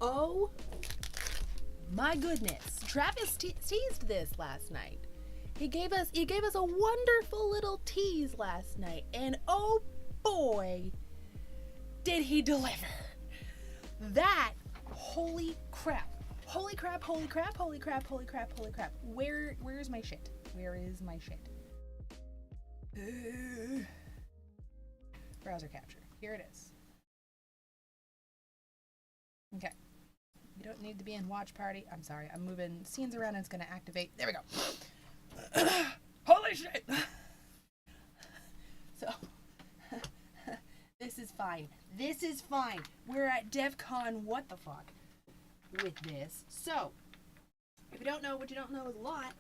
Oh my goodness. Travis teased this last night. He gave us a wonderful little tease last night, and oh boy, did he deliver. That, holy crap. Holy crap, holy crap, holy crap, holy crap, holy crap. Where's my shit? Where is my shit? Browser capture. Here it is. Okay. You don't need to be in watch party. I'm sorry. I'm moving scenes around and it's going to activate. There we go. Holy shit. So, this is fine. This is fine. We're at DEF CON what the fuck with this. So, if you don't know, what you don't know is a lot.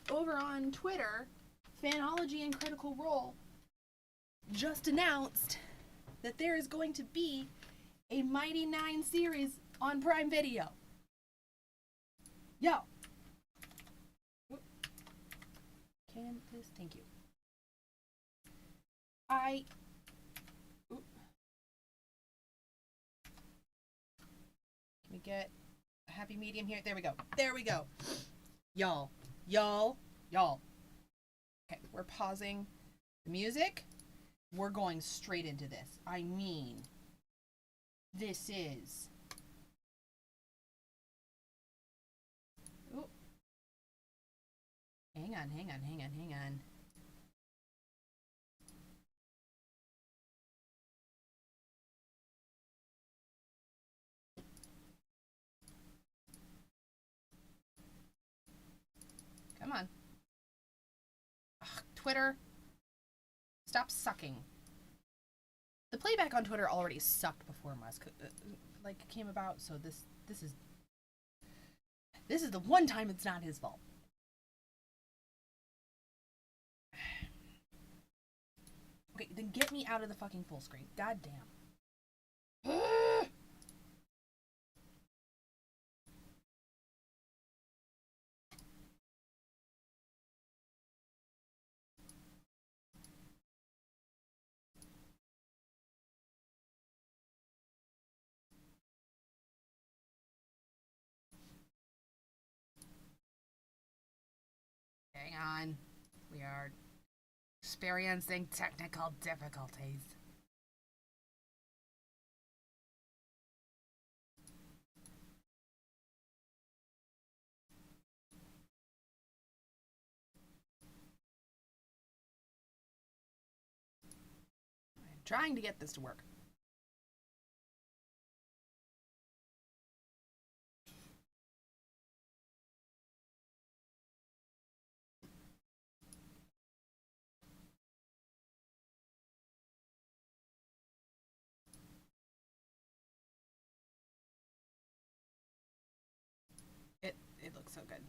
Over on Twitter, Fanology and Critical Role just announced that there is going to be a Mighty NEIN series on Prime Video. Yo. Can this? Thank you. Can we get a happy medium here? There we go. There we go. Y'all. Okay, we're pausing the music. We're going straight into this. I mean, this is... Ooh. Hang on. Come on. Ugh, Twitter. Stop sucking. The playback on Twitter already sucked before Musk came about, so this is the one time it's not his fault. Okay, then get me out of the fucking full screen. God damn. Hang on. We are experiencing technical difficulties. I'm trying to get this to work. It looks so good.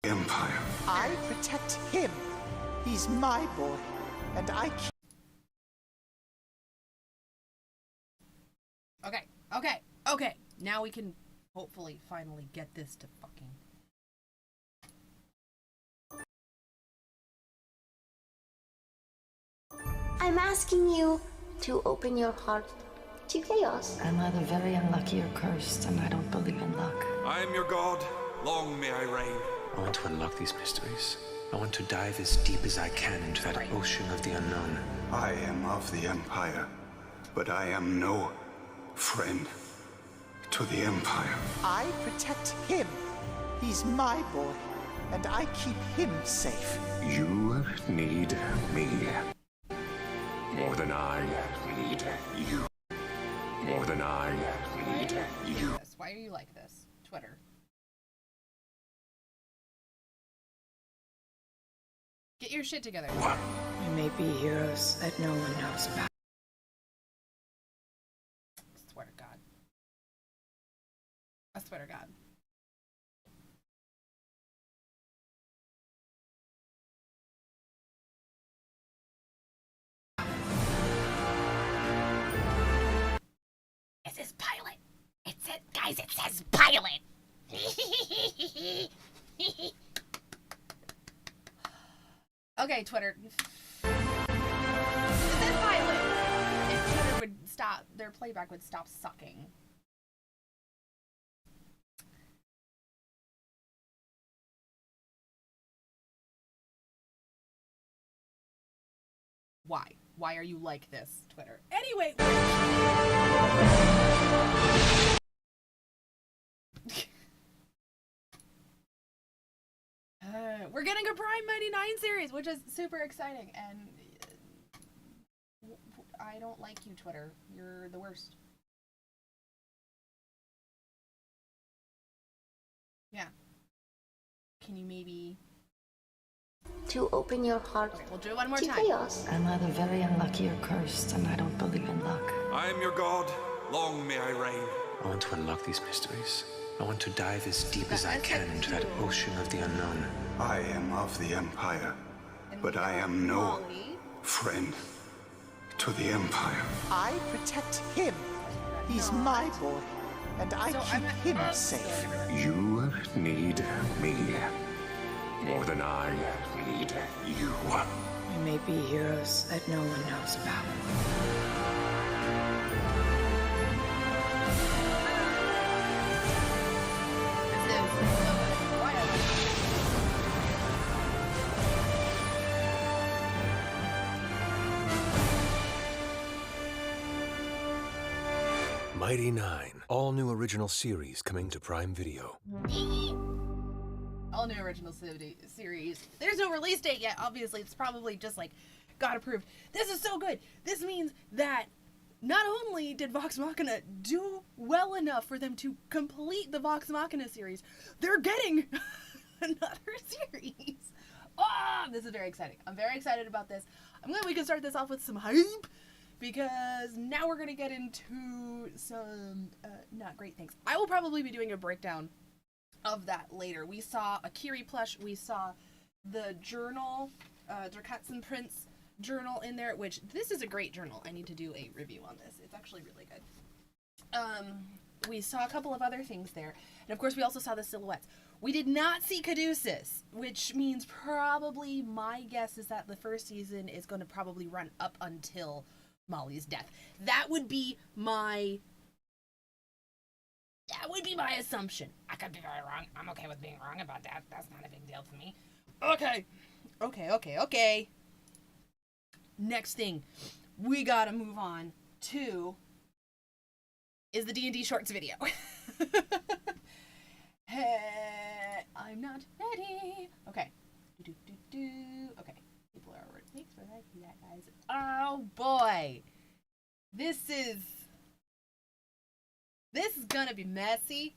Empire. I protect him. He's my boy, and I keep... Okay. Now we can hopefully finally get this to fucking... I'm asking you to open your heart to chaos. I'm either very unlucky or cursed, and I don't believe in luck. I am your god. Long may I reign. I want to unlock these mysteries. I want to dive as deep as I can into that ocean of the unknown. I am of the Empire, but I am no friend to the Empire. I protect him. He's my boy, and I keep him safe. You need me more than I need you. More than I need you. Why are you like this? Twitter. Get your shit together. We may be heroes that no one knows about. I swear to God. I swear to God. It says pilot. Guys, it says pilot. Okay, Twitter. It says pilot. If Twitter their playback would stop sucking. Why? Why are you like this, Twitter? Anyway. We're getting a Prime 99 series, which is super exciting, and I don't like you, Twitter. You're the worst. Yeah. Can you maybe... To open your heart Okay, we'll do it one more to time. chaos. I'm either very unlucky or cursed, and I don't believe in luck. I am your god. Long may I reign. I want to unlock these mysteries. I want to dive as deep as I can into that ocean of the unknown. I am of the Empire, but I am no Molly. friend to the Empire. I protect him. He's my boy, and I So keep I'm him not- safe. You need me more than I need you. We may be heroes that no one knows about. Mighty Nine, all new original series coming to Prime Video. All new original series. There's no release date yet, obviously. It's probably just like, got approved. This is so good. This means that not only did Vox Machina do well enough for them to complete the Vox Machina series, they're getting another series. Ah, this is very exciting. I'm very excited about this. I'm glad we can start this off with some hype, because now we're going to get into some not great things. I will probably be doing a breakdown of that later. We saw a Kiri plush. We saw the journal, Drakatsun Prince journal in there, which this is a great journal. I need to do a review on this. It's actually really good. We saw a couple of other things there. And of course, we also saw the silhouettes. We did not see Caduceus, which means probably my guess is that the first season is going to probably run up until Molly's death. That would be my assumption. I could be very wrong. I'm okay with being wrong about that. That's not a big deal for me. Okay. Next thing we gotta move on to is the DnDShorts video. Hey, I'm not ready. Okay. Okay. People are already. Thanks for liking that, guys. Oh boy. This is gonna be messy.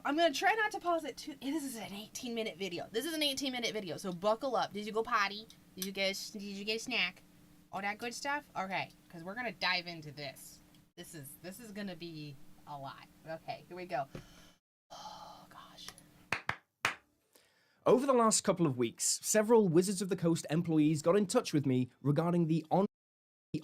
I'm gonna try not to pause it too. This is an 18-minute video. So buckle up. Did you go potty? Did you get a snack? All that good stuff? Okay, because we're gonna dive into this. This is gonna be a lot. Okay, here we go. Oh gosh. Over the last couple of weeks, several Wizards of the Coast employees got in touch with me regarding the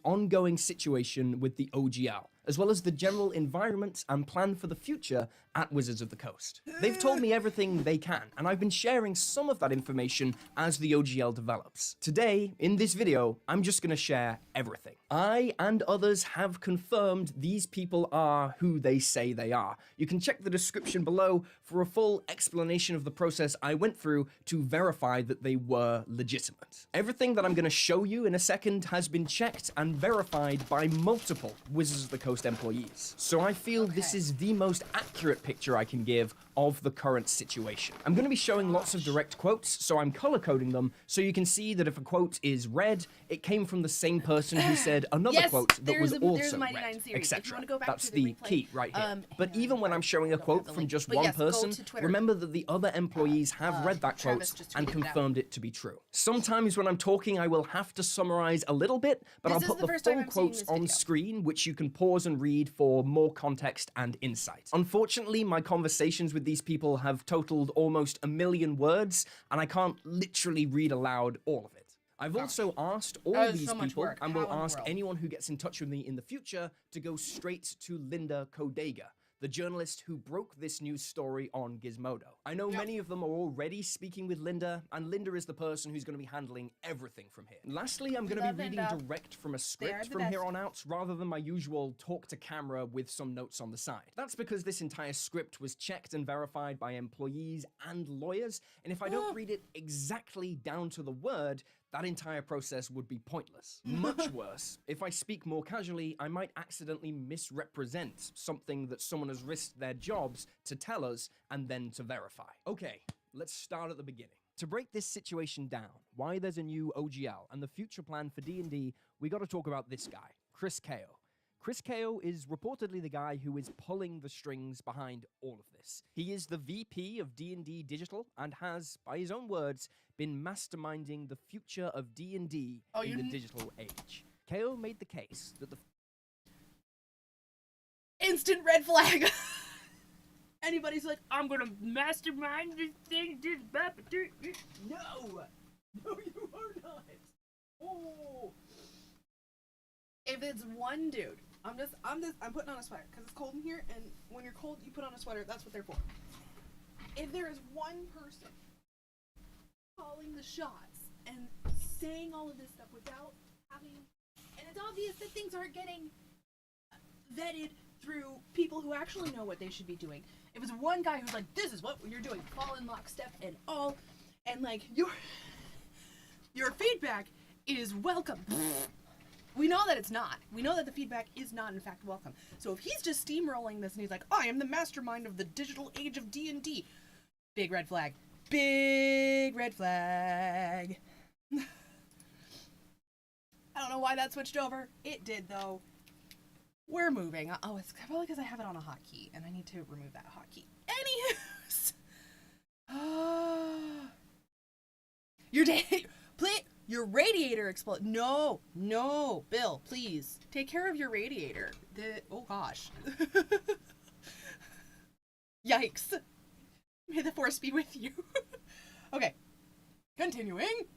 ongoing situation with the OGL, as well as the general environment and plan for the future at Wizards of the Coast. They've told me everything they can, and I've been sharing some of that information as the OGL develops. Today, in this video, I'm just going to share everything. I and others have confirmed these people are who they say they are. You can check the description below for a full explanation of the process I went through to verify that they were legitimate. Everything that I'm going to show you in a second has been checked and verified by multiple Wizards of the Coast employees. So I feel this is the most accurate picture I can give of the current situation. I'm going to be showing lots of direct quotes, so I'm color coding them so you can see that if a quote is red, it came from the same person who said another quote that was also red, etc. That's the key right here. But even when I'm showing a quote from just one person, remember that the other employees have read that quote and confirmed it to be true. Sometimes when I'm talking, I will have to summarize a little bit, but I'll put the full quotes on screen, which you can pause and read for more context and insight. Unfortunately, my conversations with these people have totaled almost 1 million words, and I can't literally read aloud all of it. I've also asked all these people, and will ask anyone who gets in touch with me in the future, to go straight to Linda Kodega, the journalist who broke this news story on Gizmodo. I know many of them are already speaking with Linda, and Linda is the person who's going to be handling everything from here. Lastly, I'm going to be reading direct from a script from here on out, rather than my usual talk to camera with some notes on the side. That's because this entire script was checked and verified by employees and lawyers, and if I don't read it exactly down to the word, that entire process would be pointless. Much worse, if I speak more casually, I might accidentally misrepresent something that someone has risked their jobs to tell us and then to verify. Okay, let's start at the beginning. To break this situation down, why there's a new OGL and the future plan for D&D, we gotta talk about this guy, Chris Kao. Chris Kao is reportedly the guy who is pulling the strings behind all of this. He is the VP of D&D Digital and has, by his own words, been masterminding the future of D&D in the digital age. Kao made the case that the instant red flag. Anybody's like, I'm gonna mastermind this thing. No, you are not. Oh, if it's one dude, I'm putting on a sweater because it's cold in here, and when you're cold, you put on a sweater. That's what they're for. If there is one person calling the shots and saying all of this stuff without having, and it's obvious that things aren't getting vetted through people who actually know what they should be doing. If it's one guy who's like, this is what you're doing, fall in lockstep and all, and like your feedback is welcome. We know that it's not. We know that the feedback is not, in fact, welcome. So if he's just steamrolling this and he's like, I am the mastermind of the digital age of D&D, big red flag. Big red flag. I don't know why that switched over. It did, though. We're moving. Oh, it's probably because I have it on a hotkey, and I need to remove that hotkey. Anywho. Your radiator exploded. No, Bill, please. Take care of your radiator. Oh, gosh. Yikes. May the force be with you. Okay. Continuing.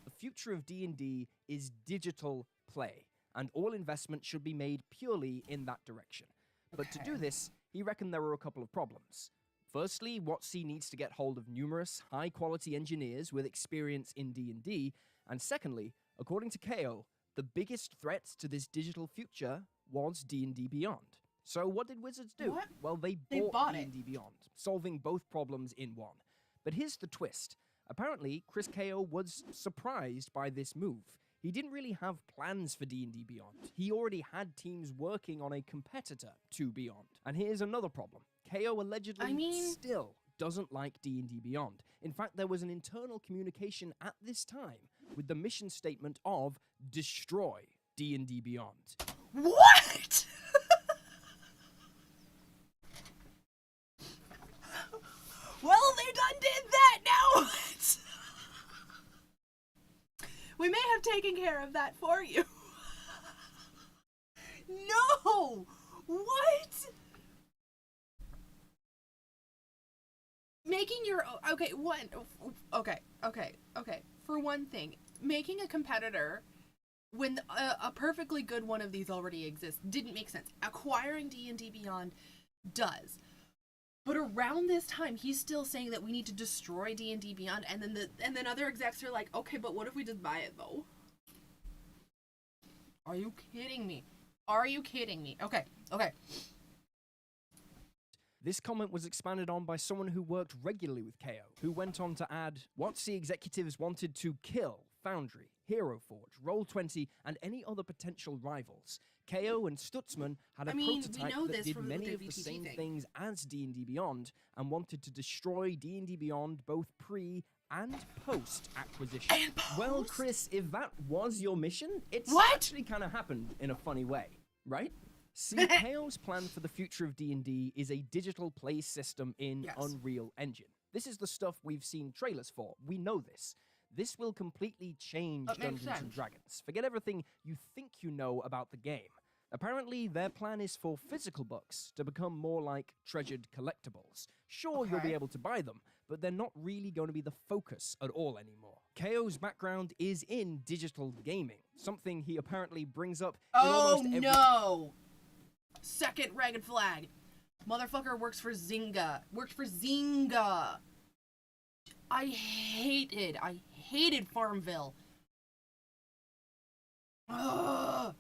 The future of D&D is digital play, and all investment should be made purely in that direction. But to do this, he reckoned there were a couple of problems. Firstly, WotC needs to get hold of numerous high-quality engineers with experience in D&D, and secondly, according to Kao, the biggest threat to this digital future was D&D Beyond. So what did Wizards do? What? Well, they bought D&D Beyond, solving both problems in one. But here's the twist. Apparently, Chris Kao was surprised by this move. He didn't really have plans for D&D Beyond. He already had teams working on a competitor to Beyond. And here's another problem. Kao allegedly still doesn't like D&D Beyond. In fact, there was an internal communication at this time with the mission statement of destroy D&D Beyond. What? Well, they done did that now. We may have taken care of that for you. No! What? Making your okay. For one thing, making a competitor when a perfectly good one of these already exists didn't make sense. Acquiring D&D Beyond does. But around this time, he's still saying that we need to destroy D&D Beyond, and then other execs are like, okay, but what if we just buy it though? Are you kidding me? Okay. This comment was expanded on by someone who worked regularly with Kao, who went on to add, WotC executives wanted to kill Foundry, Hero Forge, Roll20, and any other potential rivals. Kao and Stutzman had a prototype that did many of the same things as D&D Beyond and wanted to destroy D&D Beyond both pre and post acquisition. Well, Chris, if that was your mission, it's actually kind of happened in a funny way, right? See, Kao's plan for the future of D&D is a digital play system in Unreal Engine. This is the stuff we've seen trailers for. We know this. This will completely change Dungeons & Dragons. Forget everything you think you know about the game. Apparently, their plan is for physical books to become more like treasured collectibles. Sure, you'll be able to buy them, but they're not really going to be the focus at all anymore. Kao's background is in digital gaming, something he apparently brings up in almost every... no! Second red flag. Motherfucker works for Zynga. Worked for Zynga. I hated Farmville. Ugh.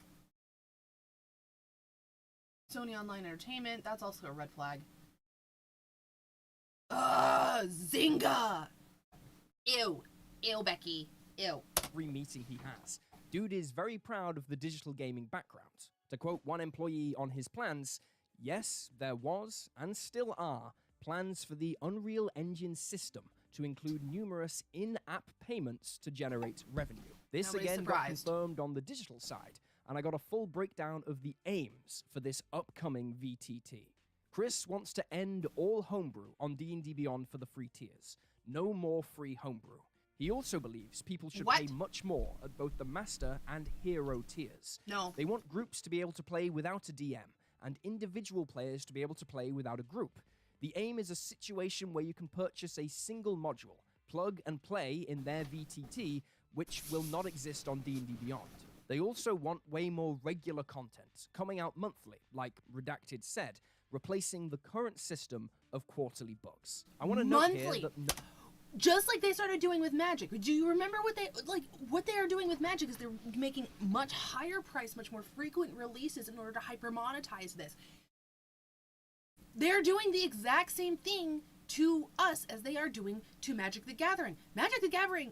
Sony Online Entertainment, that's also a red flag. Zynga! Ew. Ew, Becky. Ew. Every meeting he has. Dude is very proud of the digital gaming background. To quote one employee on his plans, yes, there was, and still are, plans for the Unreal Engine system to include numerous in-app payments to generate revenue. This Nobody's again surprised. got confirmed on the digital side, and I got a full breakdown of the aims for this upcoming VTT. Chris wants to end all homebrew on D&D Beyond for the free tiers. No more free homebrew. He also believes people should pay much more at both the Master and Hero tiers. No. They want groups to be able to play without a DM, and individual players to be able to play without a group. The aim is a situation where you can purchase a single module, plug and play in their VTT, which will not exist on D&D Beyond. They also want way more regular content, coming out monthly, like Redacted said, replacing the current system of quarterly books. I want to note here that... Just like they started doing with Magic. Do you remember what they are doing with Magic is they're making much higher price, much more frequent releases in order to hyper monetize this. They're doing the exact same thing to us as they are doing to Magic the Gathering. Magic the Gathering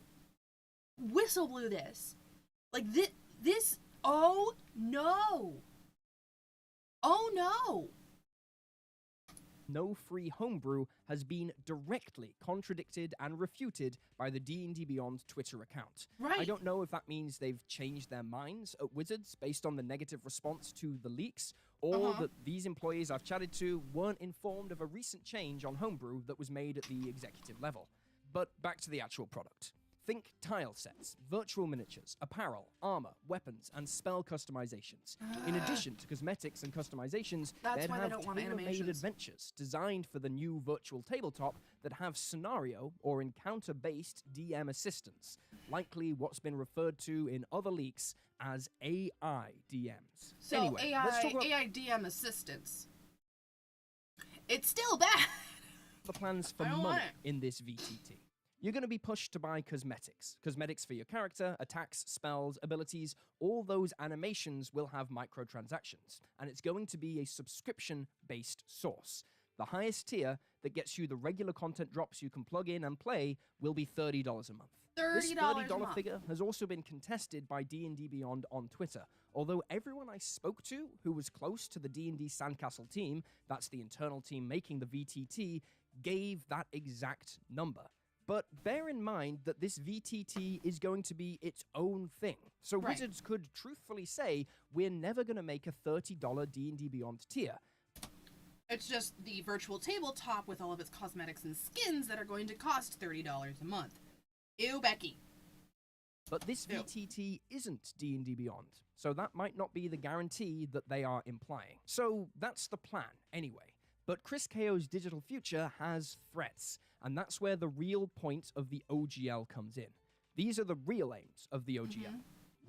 whistle blew this. Like this oh no. Oh no. No free homebrew has been directly contradicted and refuted by the D&D Beyond Twitter account. Right. I don't know if that means they've changed their minds at Wizards based on the negative response to the leaks, or that these employees I've chatted to weren't informed of a recent change on homebrew that was made at the executive level. But back to the actual product. Think tile sets, virtual miniatures, apparel, armor, weapons, and spell customizations. In addition to cosmetics and customizations, they'd have tailor-made adventures designed for the new virtual tabletop that have scenario or encounter-based DM assistance, likely what's been referred to in other leaks as AI DMs. So anyway, let's talk about AI DM assistance. It's still bad. the plans for money in this VTT. You're going to be pushed to buy cosmetics. Cosmetics for your character, attacks, spells, abilities, all those animations will have microtransactions, and it's going to be a subscription-based source. The highest tier that gets you the regular content drops you can plug in and play will be $30 a month. This $30 figure has also been contested by D&D Beyond on Twitter, although everyone I spoke to who was close to the D&D Sandcastle team, that's the internal team making the VTT, gave that exact number. But bear in mind that this VTT is going to be its own thing. So Wizards could truthfully say, we're never going to make a $30 D&D Beyond tier. It's just the virtual tabletop with all of its cosmetics and skins that are going to cost $30 a month. Ew, Becky. But this VTT isn't D&D Beyond, so that might not be the guarantee that they are implying. So that's the plan, anyway. But Chris KO's digital future has threats, and that's where the real point of the OGL comes in. These are the real aims of the OGL.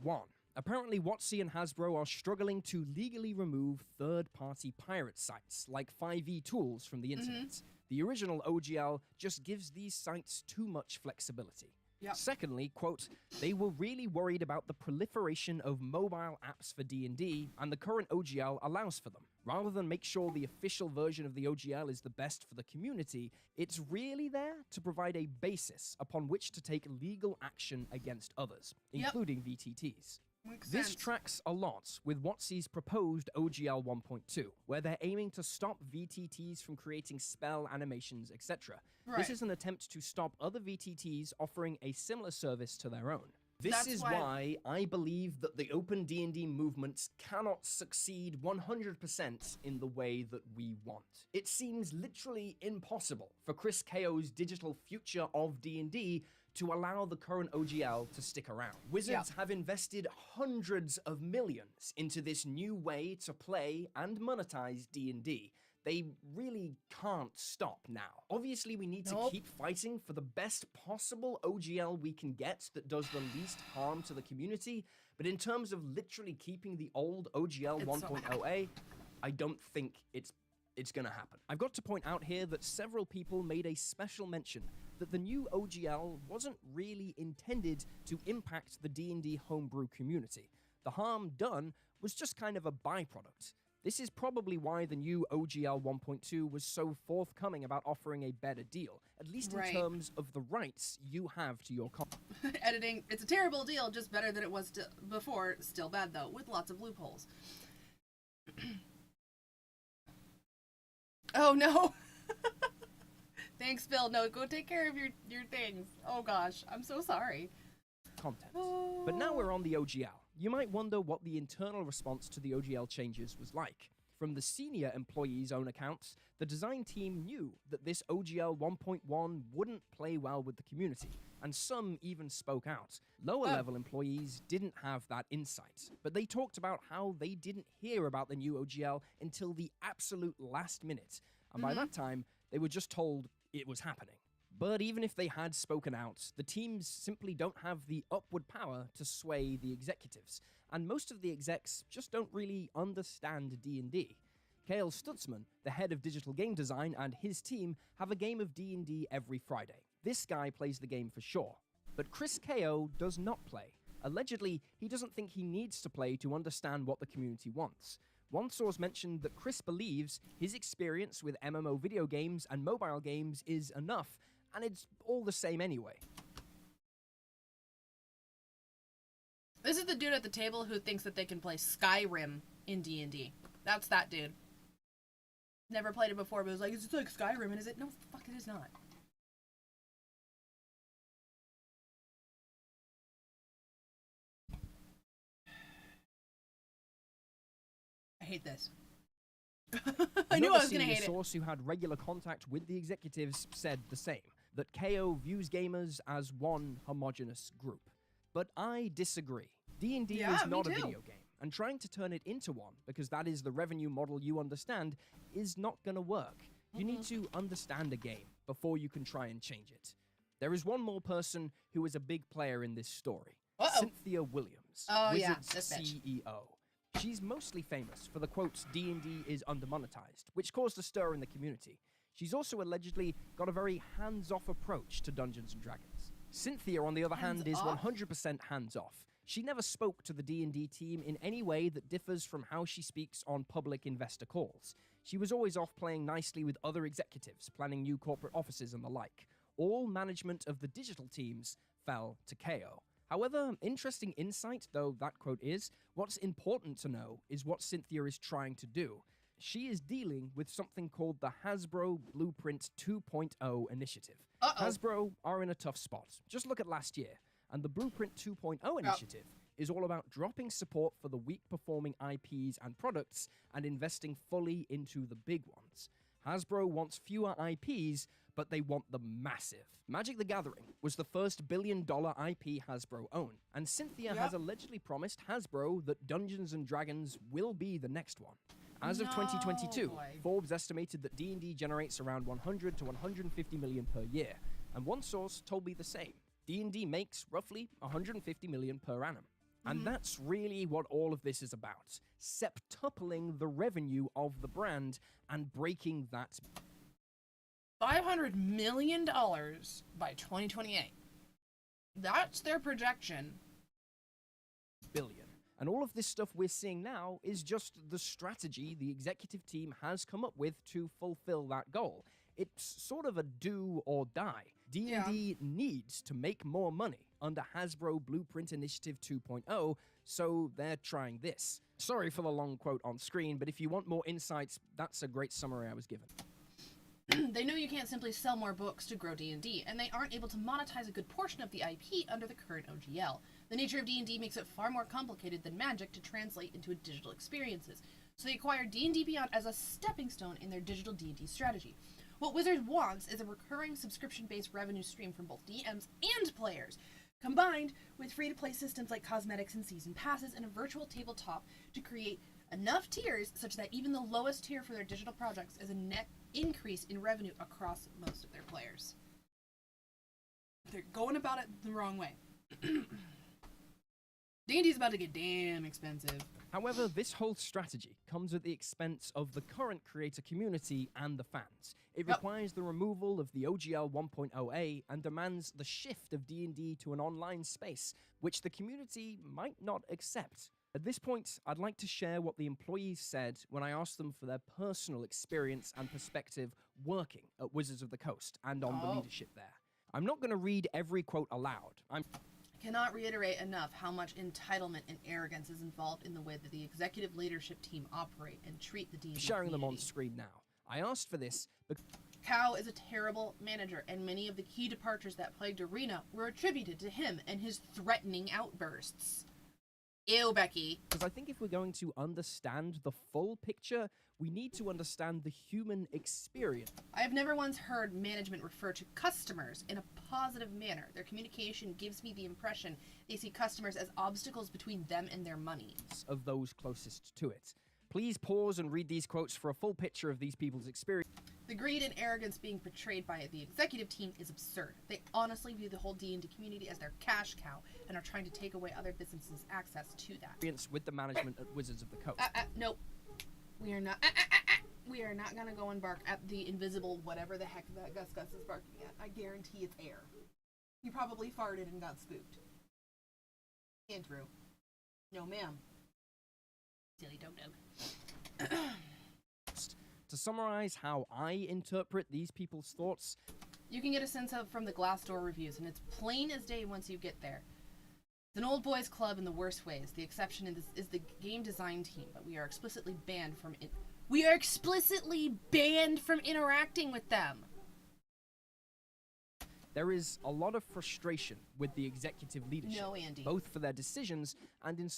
1. Apparently WotC and Hasbro are struggling to legally remove third-party pirate sites, like 5e tools from the internet. The original OGL just gives these sites too much flexibility. Secondly, quote, they were really worried about the proliferation of mobile apps for D&D, and the current OGL allows for them. Rather than make sure the official version of the OGL is the best for the community, it's really there to provide a basis upon which to take legal action against others, including VTTs. This tracks a lot with WotC's proposed OGL 1.2, where they're aiming to stop VTTs from creating spell animations, etc. This is an attempt to stop other VTTs offering a similar service to their own. This is why I believe that the open D&D movements cannot succeed 100% in the way that we want. It seems literally impossible for Chris KO's digital future of D&D to allow the current OGL to stick around. Wizards have invested hundreds of millions into this new way to play and monetize D&D. They really can't stop now. Obviously, we need to keep fighting for the best possible OGL we can get that does the least harm to the community, but in terms of literally keeping the old OGL 1.0a, I don't think it's it's gonna happen. I've got to point out here that several people made a special mention that the new OGL wasn't really intended to impact the D&D homebrew community. The harm done was just kind of a byproduct. This is probably why the new OGL 1.2 was so forthcoming about offering a better deal, at least in terms of the rights you have to your content. Editing, it's a terrible deal, just better than it was before. Still bad, though, with lots of loopholes. Oh, no. Thanks, Phil. No, go take care of your things. Oh, gosh. I'm so sorry. Content. But now we're on the OGL. You might wonder what the internal response to the OGL changes was like. From the senior employees' own accounts, the design team knew that this OGL 1.1 wouldn't play well with the community, and some even spoke out. Lower-level employees didn't have that insight, but they talked about how they didn't hear about the new OGL until the absolute last minute, and by that time, they were just told it was happening. But even if they had spoken out, the teams simply don't have the upward power to sway the executives, and most of the execs just don't really understand D&D. Kale Stutzman, the head of digital game design, and his team have a game of D&D every Friday. This guy plays the game for sure. But Chris Ko does not play. Allegedly, he doesn't think he needs to play to understand what the community wants. One source mentioned that Chris believes his experience with MMO video games and mobile games is enough, and it's all the same anyway. This is the dude at the table who thinks that they can play Skyrim in D&D. That's that dude. Never played it before, but was like, it's like Skyrim, and is it? No, fuck, it is not. I hate this. I knew I was gonna hate it. A source who had regular contact with the executives said the same, that KO views gamers as one homogenous group. But I disagree. D&D is not a video game, and trying to turn it into one, because that is the revenue model you understand, is not gonna work. You need to understand a game before you can try and change it. There is one more person who is a big player in this story. Cynthia Williams, Wizards CEO. She's mostly famous for the quotes, D&D is undermonetized, which caused a stir in the community. She's also allegedly got a very hands-off approach to Dungeons & Dragons. Cynthia, on the other hand, is 100% hands-off. She never spoke to the D&D team in any way that differs from how she speaks on public investor calls. She was always off playing nicely with other executives, planning new corporate offices and the like. All management of the digital teams fell to KO. However, interesting insight though that quote is, what's important to know is what Cynthia is trying to do. She is dealing with something called the Hasbro Blueprint 2.0 initiative. Hasbro are in a tough spot. Just look at last year. And the Blueprint 2.0 initiative is all about dropping support for the weak-performing IPs and products and investing fully into the big ones. Hasbro wants fewer IPs, but they want them massive. Magic the Gathering was the first billion-dollar IP Hasbro owned, and Cynthia has allegedly promised Hasbro that Dungeons & Dragons will be the next one. As of 2022, Forbes estimated that D&D generates around 100 to 150 million per year, and one source told me the same. D&D makes roughly 150 million per annum. And that's really what all of this is about. Septupling the revenue of the brand and breaking that $500 million by 2028. That's their projection. Billion. And all of this stuff we're seeing now is just the strategy the executive team has come up with to fulfill that goal. It's sort of a do or die. D&D needs to make more money under Hasbro Blueprint Initiative 2.0, so they're trying this. Sorry for the long quote on screen, but if you want more insights, that's a great summary I was given. They know you can't simply sell more books to grow D&D, and they aren't able to monetize a good portion of the IP under the current OGL. The nature of D&D makes it far more complicated than Magic to translate into digital experiences, so they acquired D&D Beyond as a stepping stone in their digital D&D strategy. What Wizards wants is a recurring subscription-based revenue stream from both DMs and players, combined with free-to-play systems like cosmetics and season passes and a virtual tabletop to create enough tiers such that even the lowest tier for their digital projects is a net increase in revenue across most of their players. They're going about it the wrong way. D&D's about to get damn expensive. However, this whole strategy comes at the expense of the current creator community and the fans. It requires the removal of the OGL 1.0a and demands the shift of D&D to an online space, which the community might not accept. At this point, I'd like to share what the employees said when I asked them for their personal experience and perspective working at Wizards of the Coast and on the leadership there. I'm not going to read every quote aloud. I cannot reiterate enough how much entitlement and arrogance is involved in the way that the executive leadership team operate and treat the D&D sharing them on community. screen now. I asked for this because Cal is a terrible manager, and many of the key departures that plagued Arena were attributed to him and his threatening outbursts. Ew, Becky. Because I think if we're going to understand the full picture, we need to understand the human experience. I have never once heard management refer to customers in a positive manner. Their communication gives me the impression they see customers as obstacles between them and their money. Of those closest to it. Please pause and read these quotes for a full picture of these people's experience. The greed and arrogance being portrayed by the executive team is absurd. They honestly view the whole D&D community as their cash cow and are trying to take away other businesses' access to that. With the management at Wizards of the Coast. Nope. We are not. We are not gonna go and bark at the invisible whatever the heck that Gus is barking at. I guarantee it's air. He probably farted and got spooked. Andrew. No, ma'am. Silly dog. To summarize how I interpret these people's thoughts, you can get a sense of from the Glassdoor reviews, and it's plain as day once you get there. It's an old boys club in the worst ways. The exception in this is the game design team, but we are explicitly banned from interacting with them. There is a lot of frustration with the executive leadership, no, Andy. Both for their decisions and in...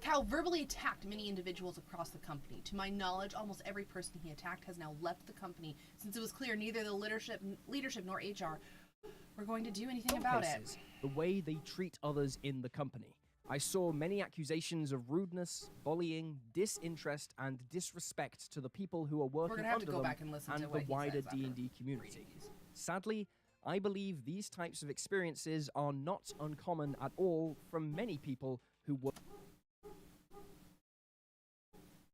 Cal verbally attacked many individuals across the company. To my knowledge, almost every person he attacked has now left the company, since it was clear neither the leadership nor HR were going to do anything about it. The way they treat others in the company. I saw many accusations of rudeness, bullying, disinterest, and disrespect to the people who are working under them and the wider D&D community. Sadly, I believe these types of experiences are not uncommon at all from many people who work.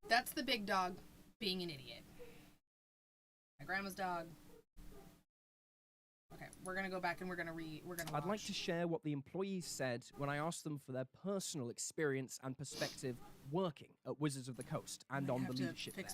That's the big dog being an idiot. My grandma's dog. Okay, we're gonna go back and we're gonna watch. I'd like to share what the employees said when I asked them for their personal experience and perspective working at Wizards of the Coast and on the leadership there.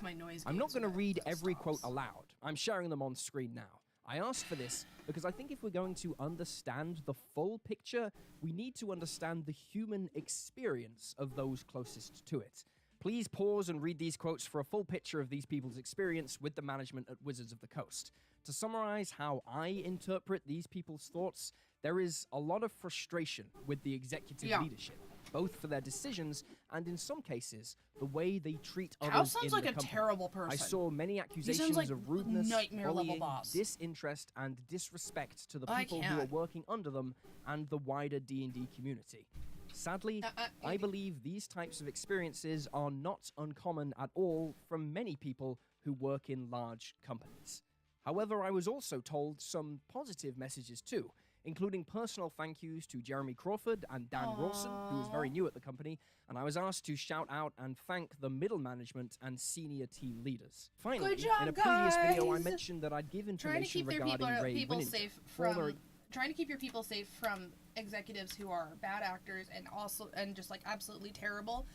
I'm not going to read every quote aloud. I'm sharing them on screen now. I asked for this because I think if we're going to understand the full picture, we need to understand the human experience of those closest to it. Please pause and read these quotes for a full picture of these people's experience with the management at Wizards of the Coast. To summarize how I interpret these people's thoughts, there is a lot of frustration with the executive leadership, both for their decisions and, in some cases, the way they treat others in the company. Cal sounds like a terrible person. I saw many accusations like of rudeness, bullying, boss. disinterest, and disrespect to the people who are working under them and the wider D&D community. Sadly, I believe these types of experiences are not uncommon at all from many people who work in large companies. However, I was also told some positive messages too, including personal thank yous to Jeremy Crawford and Dan Rawson, who was very new at the company, and I was asked to shout out and thank the middle management and senior team leaders. Finally, in a previous video, I mentioned that I'd give information regarding Ray Winninger, trying to keep your people safe from executives who are bad actors and just like absolutely terrible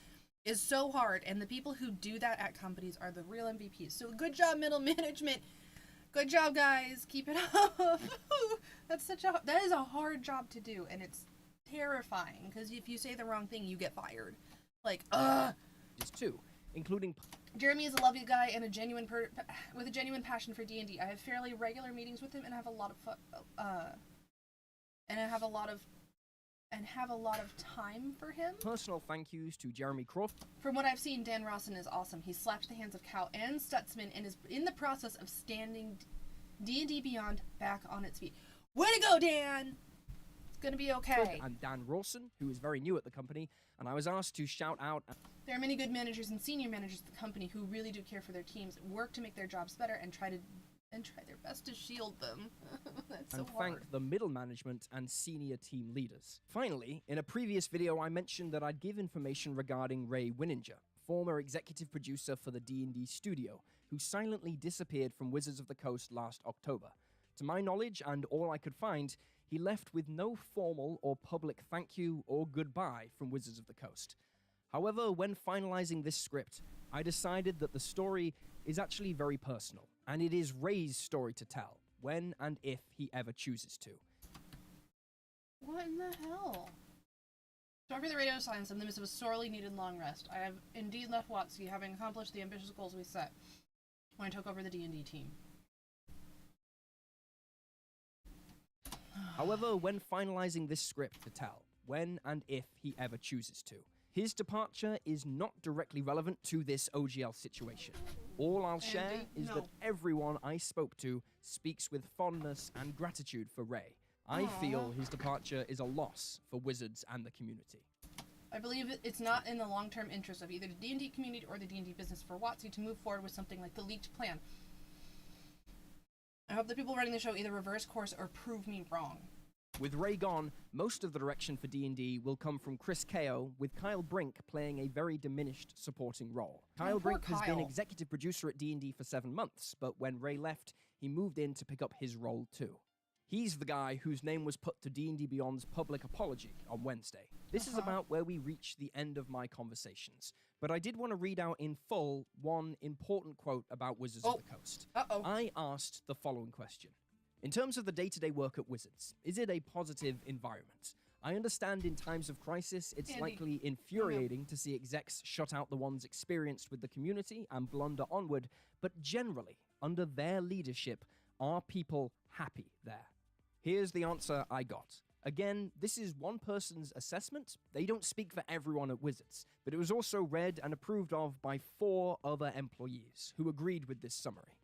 is so hard, and the people who do that at companies are the real MVPs. So good job, middle management. Good job, guys. Keep it up. That is a hard job to do, and it's terrifying because if you say the wrong thing, you get fired. Like, too, including Jeremy is a lovely guy and with a genuine passion for D&D. I have fairly regular meetings with him and have a lot of time for him. Personal thank yous to Jeremy Crawford. From what I've seen, Dan Rawson is awesome. He slapped the hands of Cal and Stutzman and is in the process of standing D&D Beyond back on its feet. Way to go, Dan! It's gonna be okay. And Dan Rawson, who is very new at the company, and I was asked to shout out. There are many good managers and senior managers at the company who really do care for their teams, work to make their jobs better, and try to and try their best to shield them. That's so and hard. thank the middle management and senior team leaders. Finally, in a previous video I mentioned that I'd give information regarding Ray Winninger, former executive producer for the D&D studio, who silently disappeared from Wizards of the Coast last October. To my knowledge, and all I could find, he left with no formal or public thank you or goodbye from Wizards of the Coast. However, when finalizing this script, I decided that the story is actually very personal, and it is Ray's story to tell, when and if he ever chooses to. What in the hell? Sorry for the radio silence in the midst of a sorely needed long rest. I have indeed left WotC, having accomplished the ambitious goals we set when I took over the D&D team. However, when finalizing this script to tell, when and if he ever chooses to, his departure is not directly relevant to this OGL situation. All I'll share is that everyone I spoke to speaks with fondness and gratitude for Ray. I feel his departure is a loss for Wizards and the community. I believe it's not in the long-term interest of either the D&D community or the D&D business for WotC to move forward with something like the leaked plan. I hope the people running the show either reverse course or prove me wrong. With Ray gone, most of the direction for D&D will come from Chris Kao, with Kyle Brink playing a very diminished supporting role. Kyle Brink has been executive producer at D&D for 7 months, but when Ray left, he moved in to pick up his role too. He's the guy whose name was put to D&D Beyond's public apology on Wednesday. This is about where we reach the end of my conversations, but I did want to read out in full one important quote about Wizards of the Coast. I asked the following question. In terms of the day-to-day work at Wizards, is it a positive environment? I understand in times of crisis, it's likely infuriating to see execs shut out the ones experienced with the community and blunder onward, but generally, under their leadership, are people happy there? Here's the answer I got. Again, this is one person's assessment. They don't speak for everyone at Wizards, but it was also read and approved of by 4 other employees who agreed with this summary.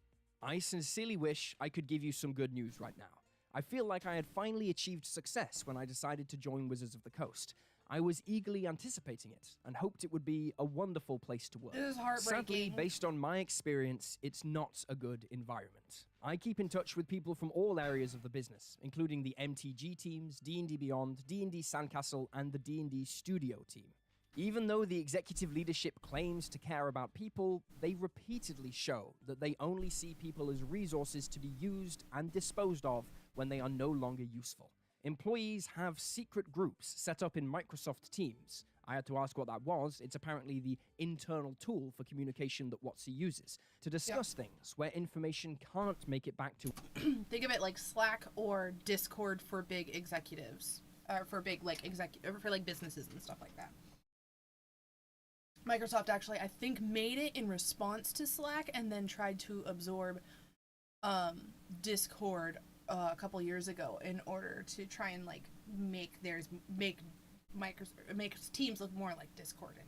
I sincerely wish I could give you some good news right now. I feel like I had finally achieved success when I decided to join Wizards of the Coast. I was eagerly anticipating it and hoped it would be a wonderful place to work. This is heartbreaking. Sadly, based on my experience, it's not a good environment. I keep in touch with people from all areas of the business, including the MTG teams, D&D Beyond, D&D Sandcastle, and the D&D Studio team. Even though the executive leadership claims to care about people, they repeatedly show that they only see people as resources to be used and disposed of when they are no longer useful. Employees have secret groups set up in Microsoft Teams. I had to ask what that was. It's apparently the internal tool for communication that WotC uses to discuss things where information can't make it back to... Think of it like Slack or Discord for big executives. For big, for businesses and stuff like that. Microsoft actually, I think, made it in response to Slack and then tried to absorb Discord a couple years ago in order to try and make Teams look more like Discord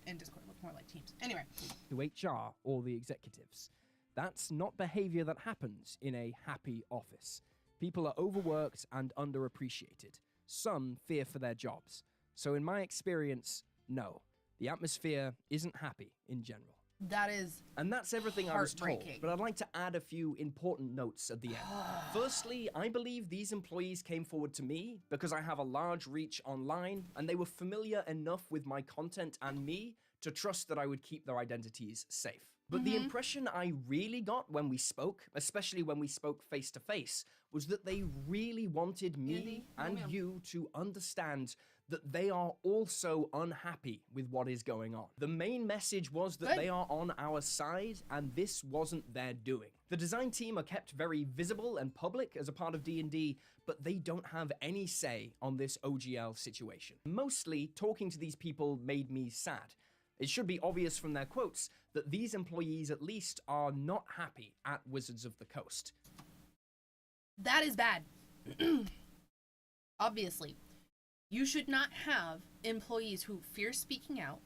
and Discord look more like Teams. Anyway, to HR or the executives. That's not behavior that happens in a happy office. People are overworked and underappreciated. Some fear for their jobs. So in my experience, no. The atmosphere isn't happy in general. That is And that's everything I was told, heartbreaking. but I'd like to add a few important notes at the end. Firstly, I believe these employees came forward to me because I have a large reach online, and they were familiar enough with my content and me to trust that I would keep their identities safe. But the impression I really got when we spoke, especially when we spoke face to face, was that they really wanted me and you to understand that they are also unhappy with what is going on. The main message was that they are on our side, and this wasn't their doing. The design team are kept very visible and public as a part of D&D, but they don't have any say on this OGL situation. Mostly, talking to these people made me sad. It should be obvious from their quotes that these employees at least are not happy at Wizards of the Coast. That is bad. Obviously. You should not have employees who fear speaking out,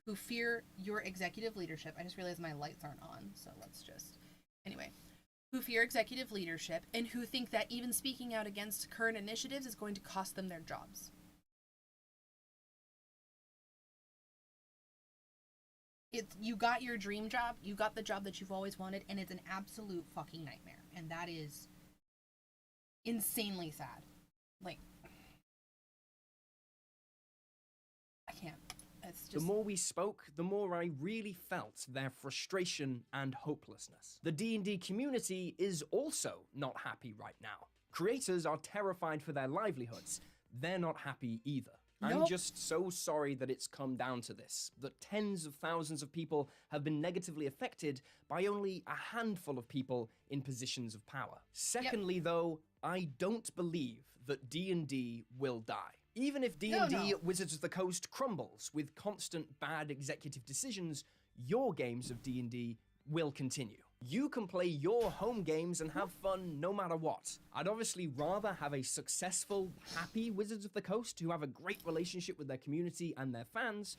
who fear your executive leadership. I just realized my lights aren't on, so let's just... Anyway. Who fear executive leadership, and who think that even speaking out against current initiatives is going to cost them their jobs. you got your dream job, you got the job that you've always wanted, and it's an absolute fucking nightmare. And that is insanely sad. Like, I can't. It's just... The more we spoke, the more I really felt their frustration and hopelessness. The D&D community is also not happy right now. Creators are terrified for their livelihoods. They're not happy either. Nope. I'm just so sorry that it's come down to this, that tens of thousands of people have been negatively affected by only a handful of people in positions of power. Secondly, though, I don't believe that D&D will die. Even if D&D Wizards of the Coast crumbles with constant bad executive decisions, your games of D&D will continue. You can play your home games and have fun no matter what. I'd obviously rather have a successful, happy Wizards of the Coast who have a great relationship with their community and their fans.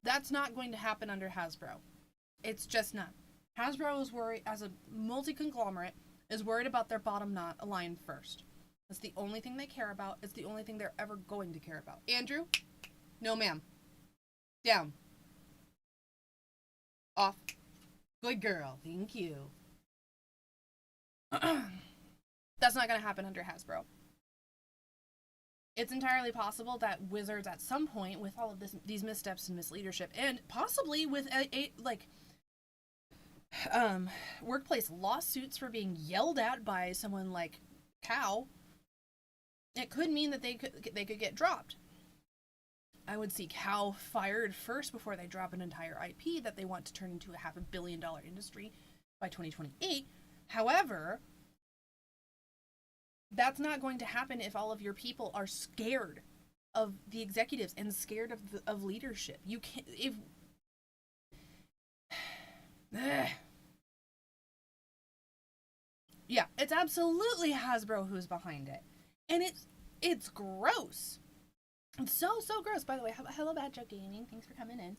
That's not going to happen under Hasbro. It's just not. Hasbro is worried, as a multi-conglomerate, is worried about their bottom line first. That's the only thing they care about. It's the only thing they're ever going to care about. Andrew? No, ma'am. Down. Off. Good girl. Thank you. That's not going to happen under Hasbro. It's entirely possible that Wizards at some point, with all of these missteps and misleadership, and possibly with workplace lawsuits for being yelled at by someone like Cow, it could mean that they could get dropped. I would see Cow fired first before they drop an entire IP that they want to turn into a $500 million industry by 2028. However, that's not going to happen if all of your people are scared of the executives and scared of leadership. You can't, if... Yeah, it's absolutely Hasbro who's behind it. And it's gross. It's so gross. By the way, hello Bad Joke Gaming. Thanks for coming in.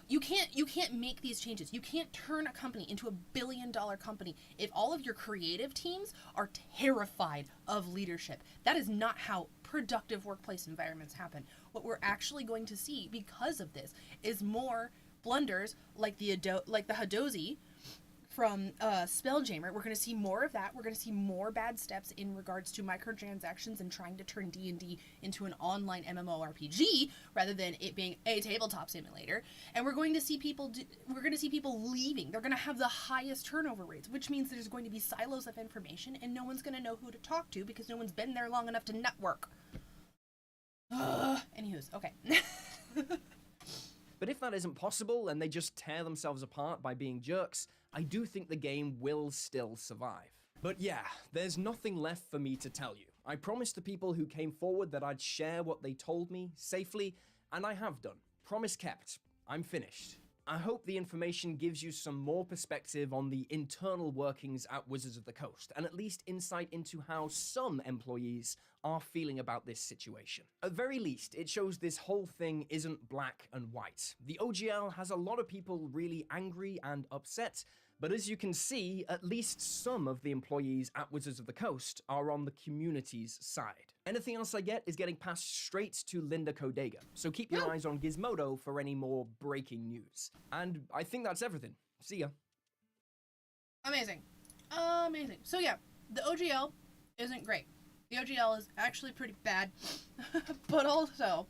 You can't make these changes. You can't turn a company into $1 billion company if all of your creative teams are terrified of leadership. That is not how productive workplace environments happen. What we're actually going to see because of this is more blunders like the Hadozi from Spelljammer. We're going to see more of that. We're going to see more bad steps in regards to microtransactions and trying to turn D&D into an online MMORPG rather than it being a tabletop simulator. And we're going to see people leaving. They're going to have the highest turnover rates, which means there's going to be silos of information and no one's going to know who to talk to because no one's been there long enough to network. Anywho's, okay. But if that isn't possible and they just tear themselves apart by being jerks, I do think the game will still survive. But yeah, there's nothing left for me to tell you. I promised the people who came forward that I'd share what they told me safely, and I have done. Promise kept. I'm finished. I hope the information gives you some more perspective on the internal workings at Wizards of the Coast, and at least insight into how some employees are feeling about this situation. At very least, it shows this whole thing isn't black and white. The OGL has a lot of people really angry and upset, but as you can see, at least some of the employees at Wizards of the Coast are on the community's side. Anything else I get is getting passed straight to Linda Codega, so keep your eyes on Gizmodo for any more breaking news. And I think that's everything. See ya. Amazing. Amazing. So yeah, the OGL isn't great. The OGL is actually pretty bad, but also...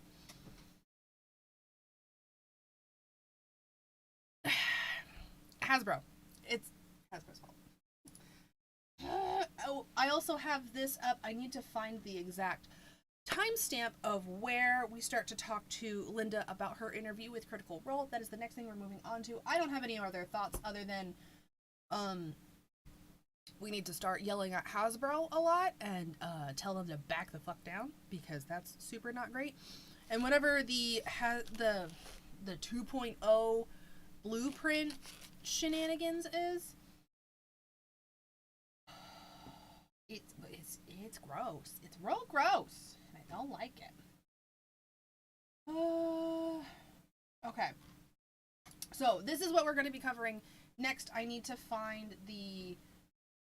Hasbro. It's Hasbro's fault. I also have this up. I need to find the exact timestamp of where we start to talk to Linda about her interview with Critical Role. That is the next thing we're moving on to. I don't have any other thoughts other than we need to start yelling at Hasbro a lot and tell them to back the fuck down because that's super not great. And whatever the 2.0 blueprint shenanigans is, it's gross. It's real gross. And I don't like it. Okay. So this is what we're going to be covering next. I need to find the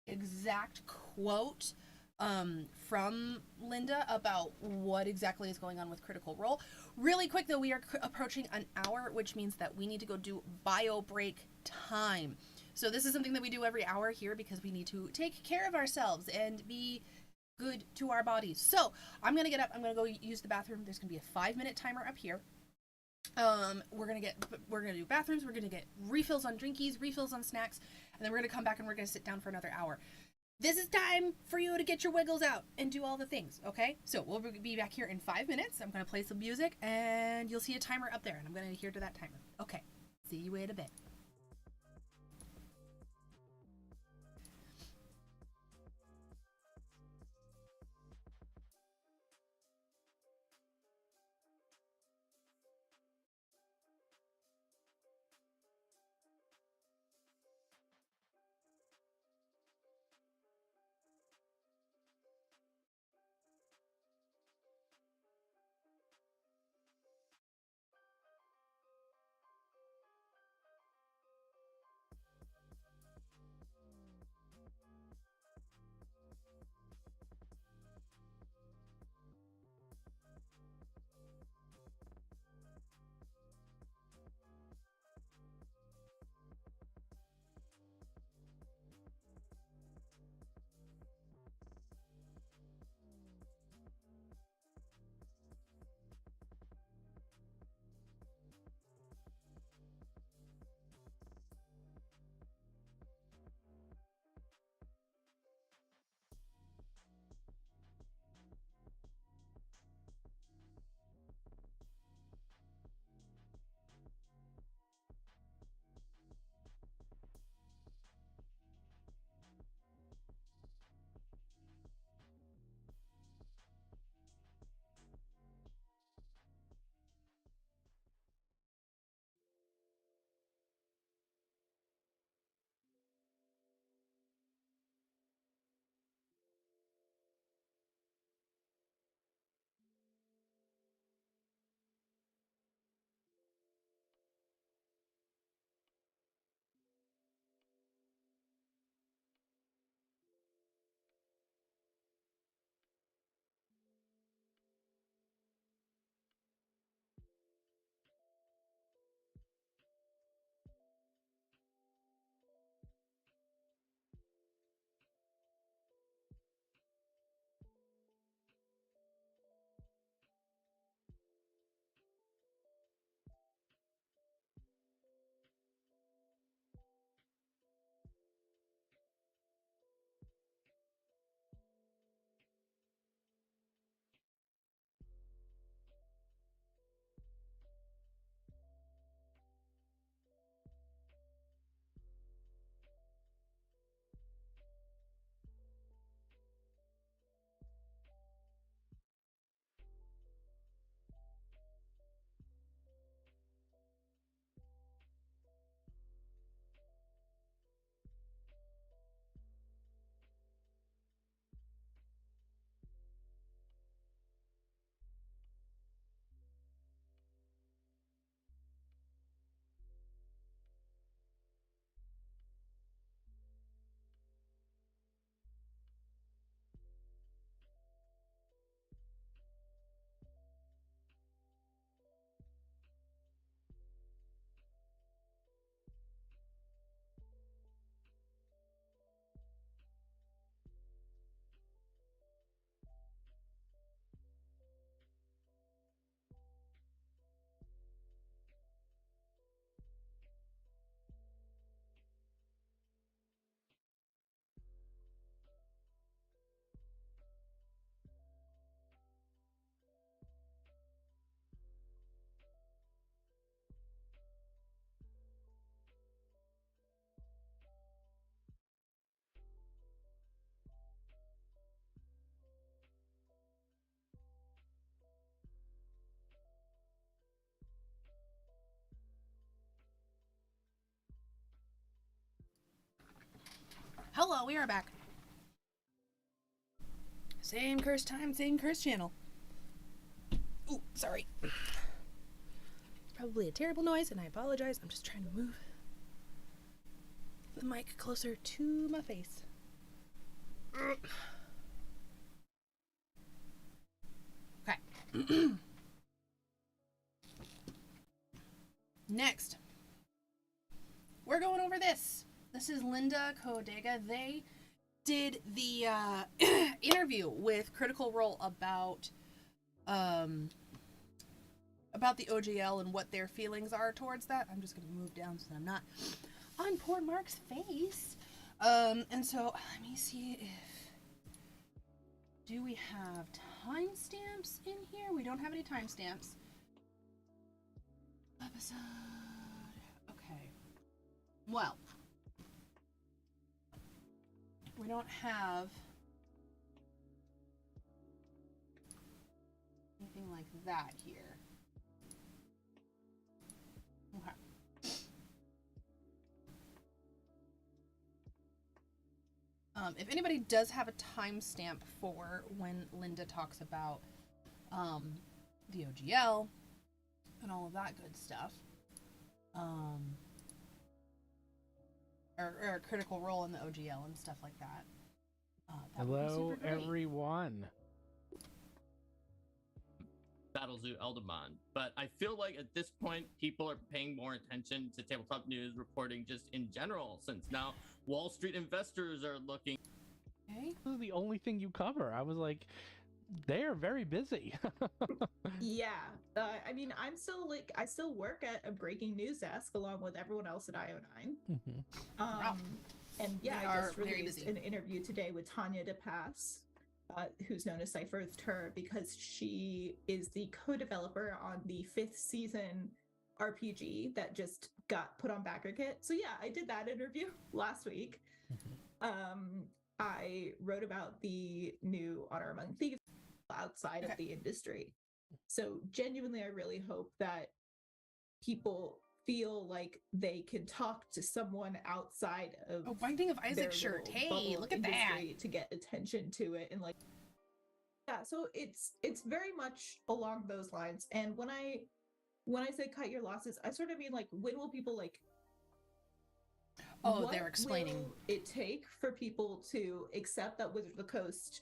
exact quote from Linda about what exactly is going on with Critical Role. Really quick though, we are approaching an hour, which means that we need to go do bio break time. So this is something that we do every hour here because we need to take care of ourselves and be good to our bodies. So I'm gonna get up, I'm gonna go use the bathroom. There's gonna be a 5-minute timer up here. We're gonna do bathrooms, we're gonna get refills on drinkies, refills on snacks, and then we're gonna come back and we're gonna sit down for another hour. This is time for you to get your wiggles out and do all the things, okay? So we'll be back here in 5 minutes. I'm gonna play some music and you'll see a timer up there and I'm gonna adhere to that timer. Okay, see you in a bit. Hello, we are back. Same curse time, same curse channel. Ooh, sorry. Probably a terrible noise, and I apologize. I'm just trying to move the mic closer to my face. Next, we're going over this. This is Linda Kodega. They did the interview with Critical Role about the OGL and what their feelings are towards that. I'm just going to move down so that I'm not on poor Mark's face. And so let me see if... Do we have timestamps in here? We don't have any timestamps. Episode... Okay. Well, we don't have anything like that here. Okay. If anybody does have a timestamp for when Linda talks about the OGL and all of that good stuff, or Critical Role in the OGL and stuff like that. That would be Hello, super great. everyone. Battlezoo Eldamon, but I feel like at this point people are paying more attention to tabletop news reporting just in general, since now Wall Street investors are looking. Okay. This is the only thing you cover. I was like, they are very busy. Yeah, I mean, I still work at a breaking news desk along with everyone else at IO9. Mm-hmm. And yeah, They I are just very released busy. an interview today with Tanya DePass, who's known as Cypher's Tur, because she is the co-developer on the 5th season RPG that just got put on BackerKit. So yeah, I did that interview last week. I wrote about the new Honor Among Thieves outside of the industry. So genuinely, I really hope that people feel like they can talk to someone outside of Binding of their Isaac shirt. little Hey, bubble look at industry to get attention to it. And like, yeah, so it's very much along those lines. And when I say cut your losses, I sort of mean like, when will people like, Oh, they're explaining. will it take for people to accept that Wizards of the Coast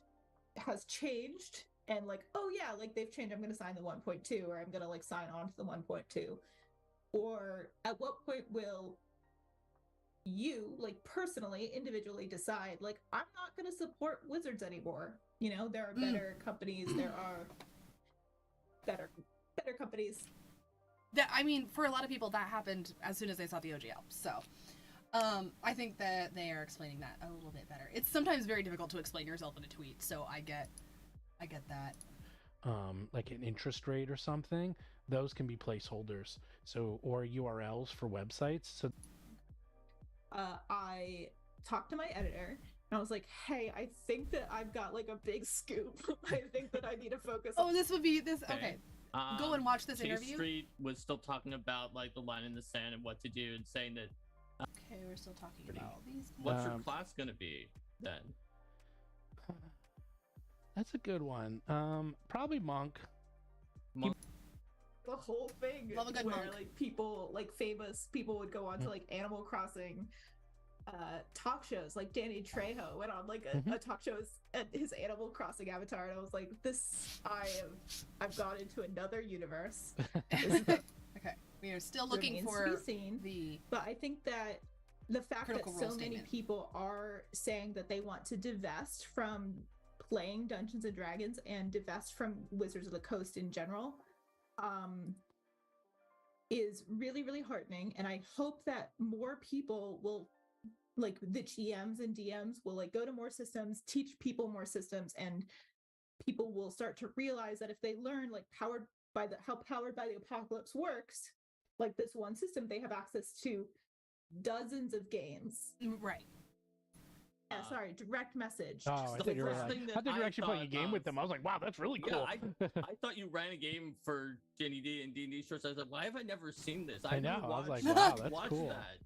has changed and like, oh yeah, like they've changed, I'm going to sign the 1.2, or I'm going to like sign on to the 1.2? Or at what point will you like personally, individually decide like, I'm not going to support Wizards anymore? You know, there are better companies, there are better companies. That, I mean, for a lot of people, that happened as soon as they saw the OGL. So, I think that they are explaining that a little bit better. It's sometimes very difficult to explain yourself in a tweet, so I get that. Like an interest rate or something, those can be placeholders. So, or URLs for websites. So, I talked to my editor and I was like, hey, I think that I've got like a big scoop. I think that I need to focus on. Oh, this would be this. Okay. Go and watch this Chase interview. Street was still talking about like the line in the sand and what to do, and saying that. Okay, we're still talking about these. What's your class gonna be then? that's a good one. Probably monk. The whole thing Love a good where monk. like people, like famous people, would go on to like Animal Crossing talk shows. Like Danny Trejo went on like a talk show at his Animal Crossing avatar, and I was like, I've gone into another universe. Okay, we are still looking Remains for to be seen. the. But I think that the fact that Critical so Role many statement. people are saying that they want to divest from playing Dungeons and Dragons and divest from Wizards of the Coast in general is really, really heartening. And I hope that more people will, like the GMs and DMs will like go to more systems, teach people more systems, and people will start to realize that if they learn like how Powered by the Apocalypse works, like this one system, they have access to dozens of games. Right. Yeah, sorry, direct message. Oh, I thought you were, I thought you were actually playing a game with them. I was like, wow, that's really cool. Yeah, I thought you ran a game for D and DnDShorts. I was like, why have I never seen this? I know. I was like, wow, that's watch cool. That.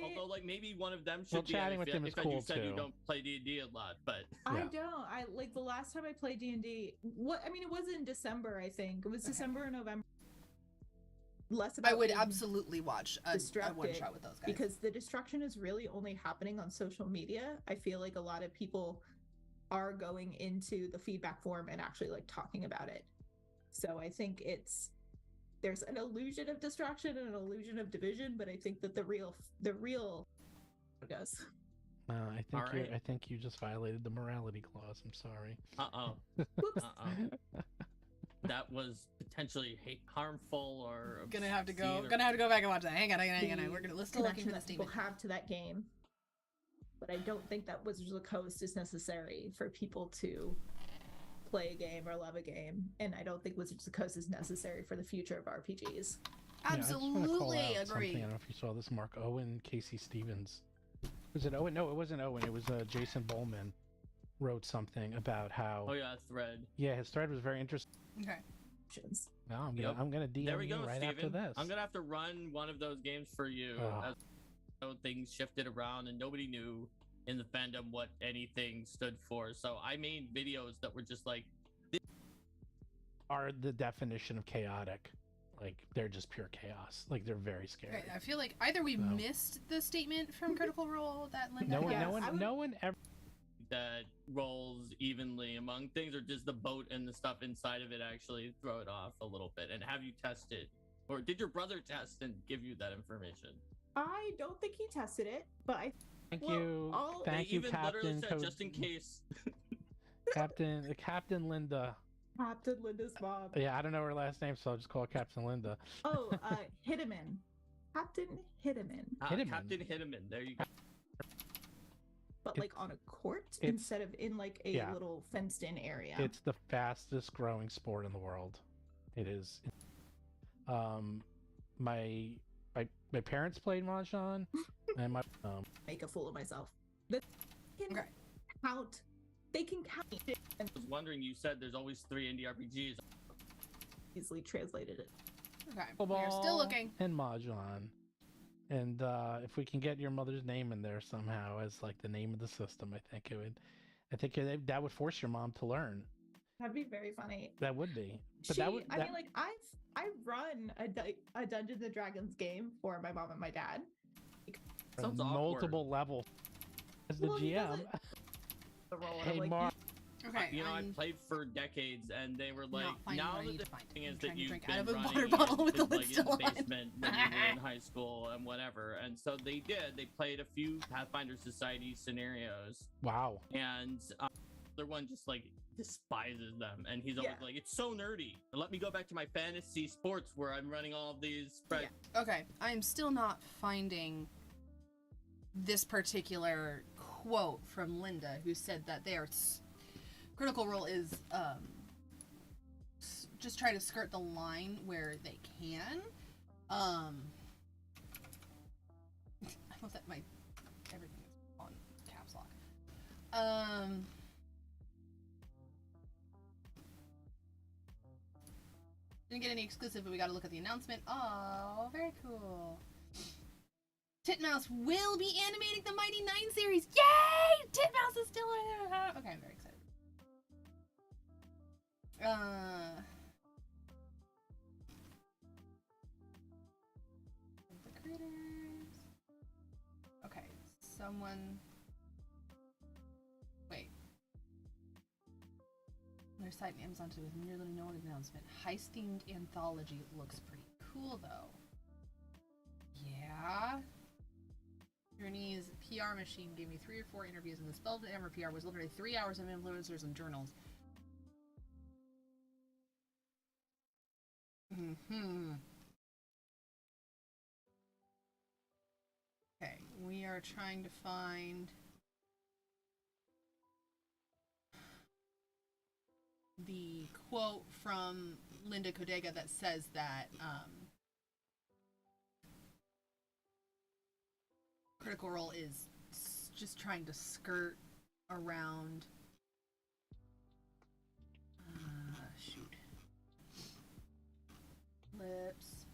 Although, like, maybe one of them should Well, be. chatting with them is cool you said too. you don't play D&D a lot, but I don't. I like the last time I played D&D. I mean, it was in December. I think it was December or November. Less about I would being absolutely watch a one distracted, shot with those guys. because the destruction is really only happening on social media. I feel like a lot of people are going into the feedback form and actually like talking about it. So I think there's an illusion of destruction and an illusion of division, but I think that the real goes. I think you just violated the morality clause. I'm sorry. That was potentially harmful or gonna have to go back and watch that. Hang on. We're still looking for the statement. We'll have to that game, but I don't think that Wizards of the Coast is necessary for people to play a game or love a game, and I don't think Wizards of the Coast is necessary for the future of RPGs. Absolutely agree. I don't know if you saw this. Mark Owen, Casey Stevens. Was it Owen? No, it wasn't Owen. It was Jason Bowman wrote something about how. Oh yeah, thread. Yeah, his thread was very interesting. Okay. No, I'm gonna DM there we go, you right Steven. after this. I'm gonna have to run one of those games for you. As things shifted around and nobody knew in the fandom what anything stood for. So I made videos that were just like are the definition of chaotic. Like they're just pure chaos. Like they're very scary. Okay, I feel like either we missed the statement from Critical Role that Linda no one ever that rolls evenly among things, or just the boat and the stuff inside of it actually throw it off a little bit. And have you tested, or did your brother test and give you that information? I don't think he tested it, but Thank you, Captain. Just in case. Captain Linda. Captain Linda's mom. Yeah, I don't know her last name, so I'll just call her Captain Linda. Oh, Hitteman. Captain Hitteman. Captain Hitteman. There you go. But like on a court instead of in like a little fenced-in area. It's the fastest growing sport in the world. It is. My parents played mahjong, and my make a fool of myself. They can count. They can count. I was wondering. You said there's always 3 indie RPGs. Easily translated it. Okay, we're still looking. And mahjong. And if we can get your mother's name in there somehow as like the name of the system, I think that would force your mom to learn. That'd be very funny. That would be. But I mean, like I've run a Dungeons and Dragons game for my mom and my dad. Sounds multiple levels as the GM. Hey, like, Mark. Okay, I played for decades, and they were like, now that the thing is that you've been running bottle with the lid like, still in the on. basement when you were in high school and whatever, and so they played a few Pathfinder Society scenarios. Wow. And the other one just like despises them, and he's always like, it's so nerdy. Let me go back to my fantasy sports where I'm running all of these spreads. Yeah. Okay, I'm still not finding this particular quote from Linda, who said that Critical Role is just try to skirt the line where they can. I love that everything is on caps lock. Didn't get any exclusive, but we got to look at the announcement. Oh, very cool. Titmouse will be animating the Mighty Nine series. Yay! Titmouse is still in it. Okay, I'm very excited. The critters. Okay, someone. Wait. Their site and Amazon today with nearly no announcement. Heist themed anthology looks pretty cool though. Yeah. Journey's PR machine gave me 3 or 4 interviews, and the spell to Emer PR was literally 3 hours of influencers and journals. Okay, we are trying to find the quote from Linda Codega that says that Critical Role is just trying to skirt around. Shoot. Lips.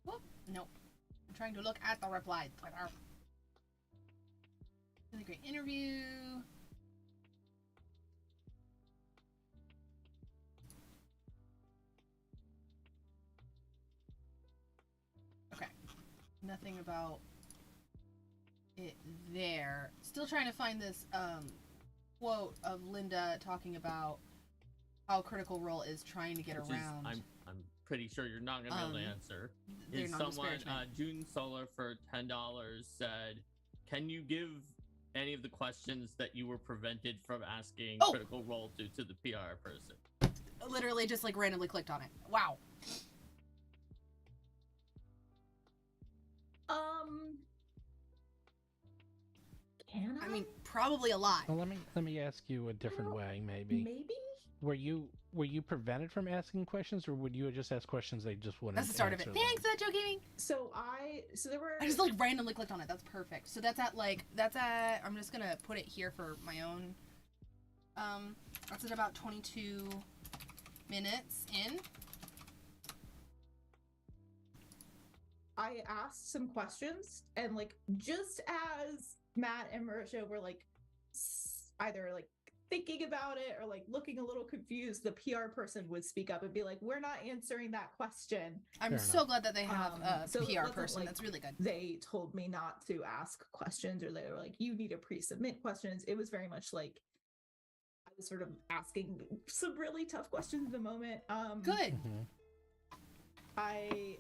Whoop. Nope. I'm trying to look at the reply. Twitter. Really great interview. Okay. Nothing about it there. still trying to find this quote of Linda talking about how Critical Role is trying to get around. I'm pretty sure you're not gonna be able to answer. They're Is not someone disparagement. June Solar for $10 said, "Can you give any of the questions that you were prevented from asking Critical Role to the PR person?" Literally just like randomly clicked on it. Wow. Can I? I mean, probably a lot. Well, let me ask you a different way, maybe. Maybe? Were you prevented from asking questions, or would you just ask questions they just wouldn't? That's the start of it. answer them? Thanks for that, Joe Gaming. So there were. I just like randomly clicked on it. That's perfect. So that's at I'm just gonna put it here for my own. That's at about 22 minutes in. I asked some questions, and like just as Matt and Marisha were like either like thinking about it or like looking a little confused, the PR person would speak up and be like, "We're not answering that question." I'm so glad that they have a so it PR wasn't person. like That's really good. They told me not to ask questions, or they were like, "You need to pre-submit questions." It was very much like I was sort of asking some really tough questions in the moment. Good. I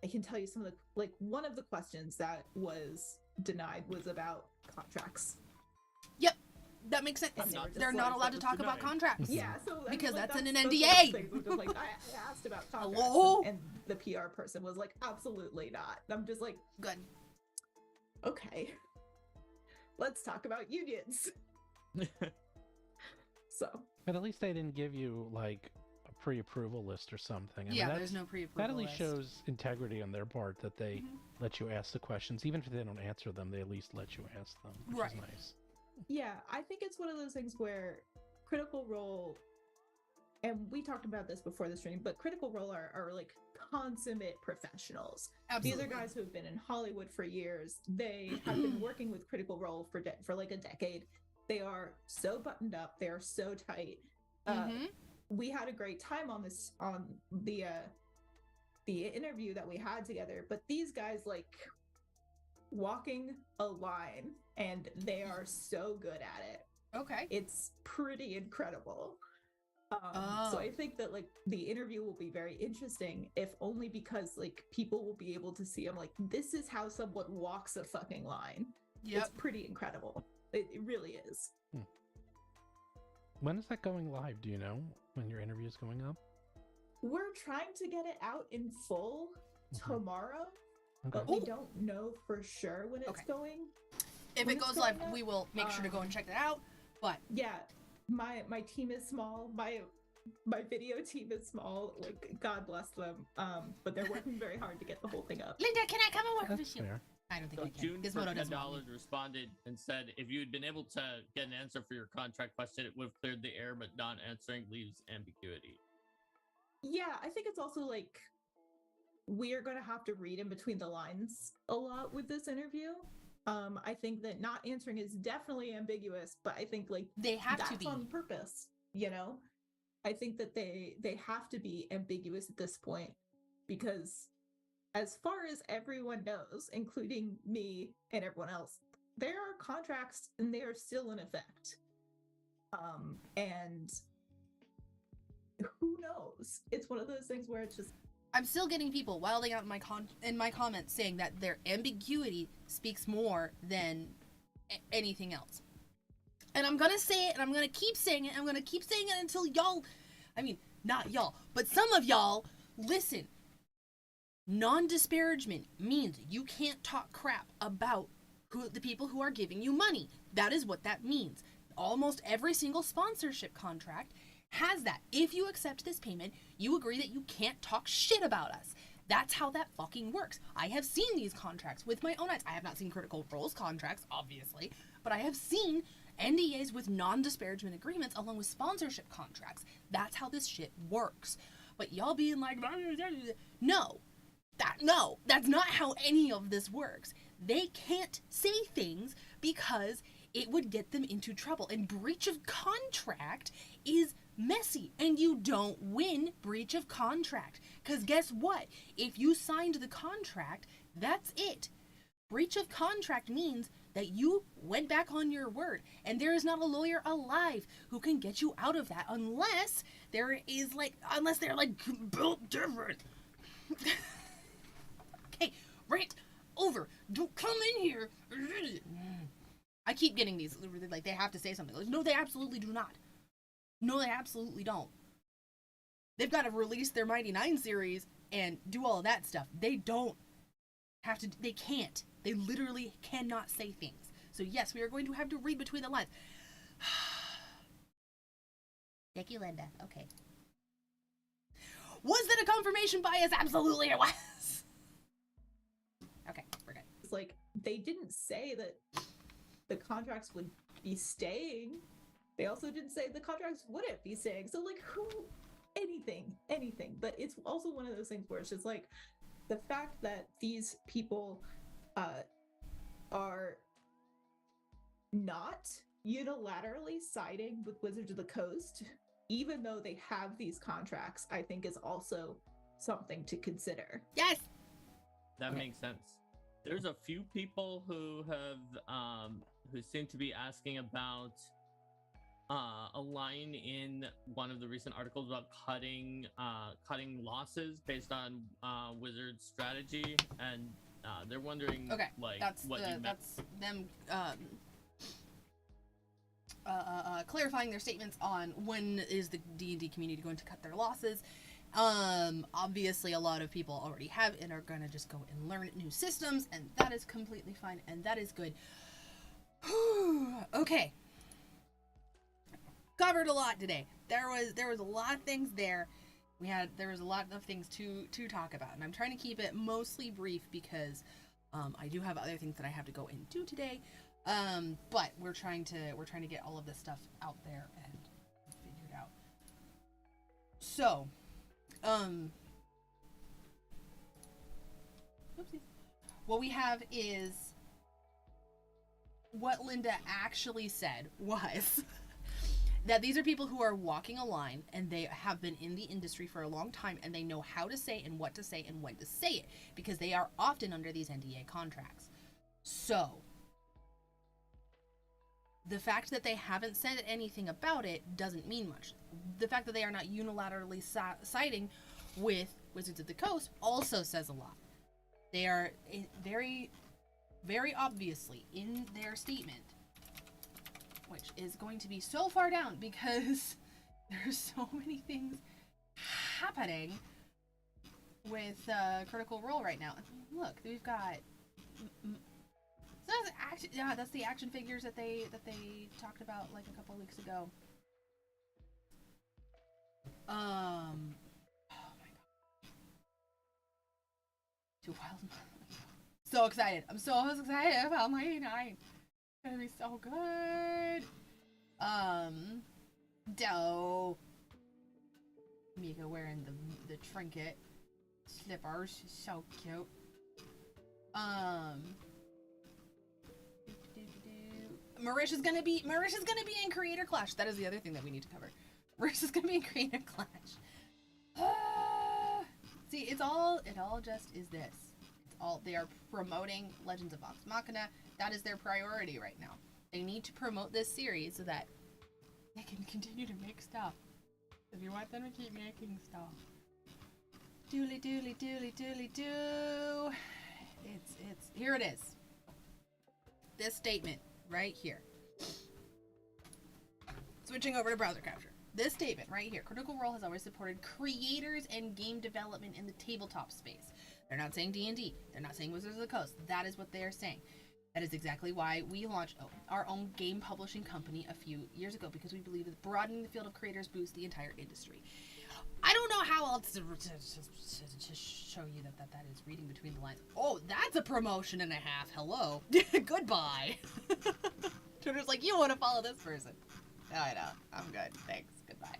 can tell you some of the, like, one of the questions that was denied was about contracts. Yep, that makes sense. And They're not allowed to talk about contracts. Yeah, so I because mean, like, that's in an those NDA. things were just like, I asked about contracts, Hello? and the PR person was like, "Absolutely not." And I'm just like, good. Okay, let's talk about unions. So, But at least they didn't give you like a pre-approval list or something. I mean, Yeah, there's no pre-approval That at least list. shows integrity on their part, that they let you ask the questions, even if they don't answer them. They at least let you ask them, which is nice. yeah, I think it's one of those things where Critical Role, and we talked about this before the stream, but Critical Role are like consummate professionals. Absolutely. These are guys who have been in Hollywood for years. They have been working with Critical Role for like a decade. They are so buttoned up. They are so tight. We had a great time on the interview that we had together, but these guys like walking a line, and they are so good at it. Okay. It's pretty incredible. So I think that like the interview will be very interesting, if only because like people will be able to see, I'm like, this is how someone walks a fucking line. Yep. It's pretty incredible. It really is. When is that going live? Do you know when your interview is going up? We're trying to get it out in full tomorrow, but Okay. we don't know for sure when it's going. If when it it's goes going live, up. we will make sure to go and check that out. But yeah, my team is small. My video team is small. Like, God bless them. But they're working very hard to get the whole thing up. Linda, can I come and work That's with you? fair. I don't think So I can. June for Gizmodo doesn't want me. $10 responded and said, "If you had been able to get an answer for your contract question, it would have cleared the air, but not answering leaves ambiguity." Yeah, I think it's also like we are going to have to read in between the lines a lot with this interview. I think that not answering is definitely ambiguous, but I think like they have to that's be on purpose. You know, I think that they have to be ambiguous at this point, because as far as everyone knows, including me and everyone else, there are contracts and they are still in effect. And who knows? It's one of those things where it's just, I'm still getting people wilding out in my comments saying that their ambiguity speaks more than anything else. And I'm gonna say it, and I'm gonna keep saying it, and I'm gonna keep saying it until y'all, I mean, not y'all, but some of y'all listen. Non-disparagement means you can't talk crap about the people who are giving you money. That is what that means. Almost every single sponsorship contract has that. If you accept this payment, you agree that you can't talk shit about us. That's how that fucking works. I have seen these contracts with my own eyes. I have not seen Critical Role's contracts, obviously, but I have seen NDAs with non-disparagement agreements along with sponsorship contracts. That's how this shit works. But y'all being like, no, that's not how any of this works. They can't say things because it would get them into trouble. And breach of contract is messy, and you don't win breach of contract. Because guess what? If you signed the contract, that's it. breach of contract means that you went back on your word, and there is not a lawyer alive who can get you out of that unless they're built different. Okay, rant over. Don't come in here. I keep getting these, like, they have to say something. Like, no, they absolutely do not. No, they absolutely don't. They've got to release their Mighty NEIN series and do all of that stuff. They don't have to, they can't. They literally cannot say things. So yes, we are going to have to read between the lines. Thank you, Linda. Okay. Was that a confirmation bias? Absolutely it was. Okay, we're good. It's like, they didn't say that the contracts would be staying. They also didn't say the contracts wouldn't be staying. So, like, anything. But it's also one of those things where it's just like, the fact that these people are not unilaterally siding with Wizards of the Coast, even though they have these contracts, I think is also something to consider. Yes! That makes sense. There's a few people who have who seem to be asking about a line in one of the recent articles about cutting losses based on Wizards strategy, and they're wondering that's them clarifying their statements on when is the D&D community going to cut their losses. Obviously a lot of people already have and are gonna just go and learn new systems, and that is completely fine, and that is good. Okay. Covered a lot today. There was a lot of things there. There was a lot of things to talk about, and I'm trying to keep it mostly brief because I do have other things that I have to go and do today. But we're trying to get all of this stuff out there and figured out. So, oopsies. What we have is what Linda actually said was that these are people who are walking a line, and they have been in the industry for a long time, and they know how to say and what to say and when to say it, because they are often under these NDA contracts. So, the fact that they haven't said anything about it doesn't mean much. The fact that they are not unilaterally siding with Wizards of the Coast also says a lot. They are very, very obviously in their statement, which is going to be so far down because there's so many things happening with Critical Role right now. Look, we've got that's the action figures that they talked about like a couple weeks ago. Oh my god. Too wild. So excited. I'm so excited about Mighty NEIN. It's gonna be so good. Doe. Mika wearing the trinket slippers. She's so cute. Marisha's gonna be in Creator Clash. That is the other thing that we need to cover. Marisha's gonna be in Creator Clash. See, it all just is this. They are promoting Legends of Vox Machina. That is their priority right now. They need to promote this series so that they can continue to make stuff. If you want them to keep making stuff. Dooley dooley dooley dooley doo. It's here it is. This statement right here. Switching over to browser capture. This statement right here. Critical Role has always supported creators and game development in the tabletop space. They're not saying D&D. They're not saying Wizards of the Coast. That is what they are saying. That is exactly why we launched our own game publishing company a few years ago, because we believe that broadening the field of creators boosts the entire industry. I don't know how else to show you that is reading between the lines. Oh, that's a promotion and a half. Hello. Goodbye. Twitter's like, you want to follow this person. Oh, I know. I'm good. Thanks. Goodbye.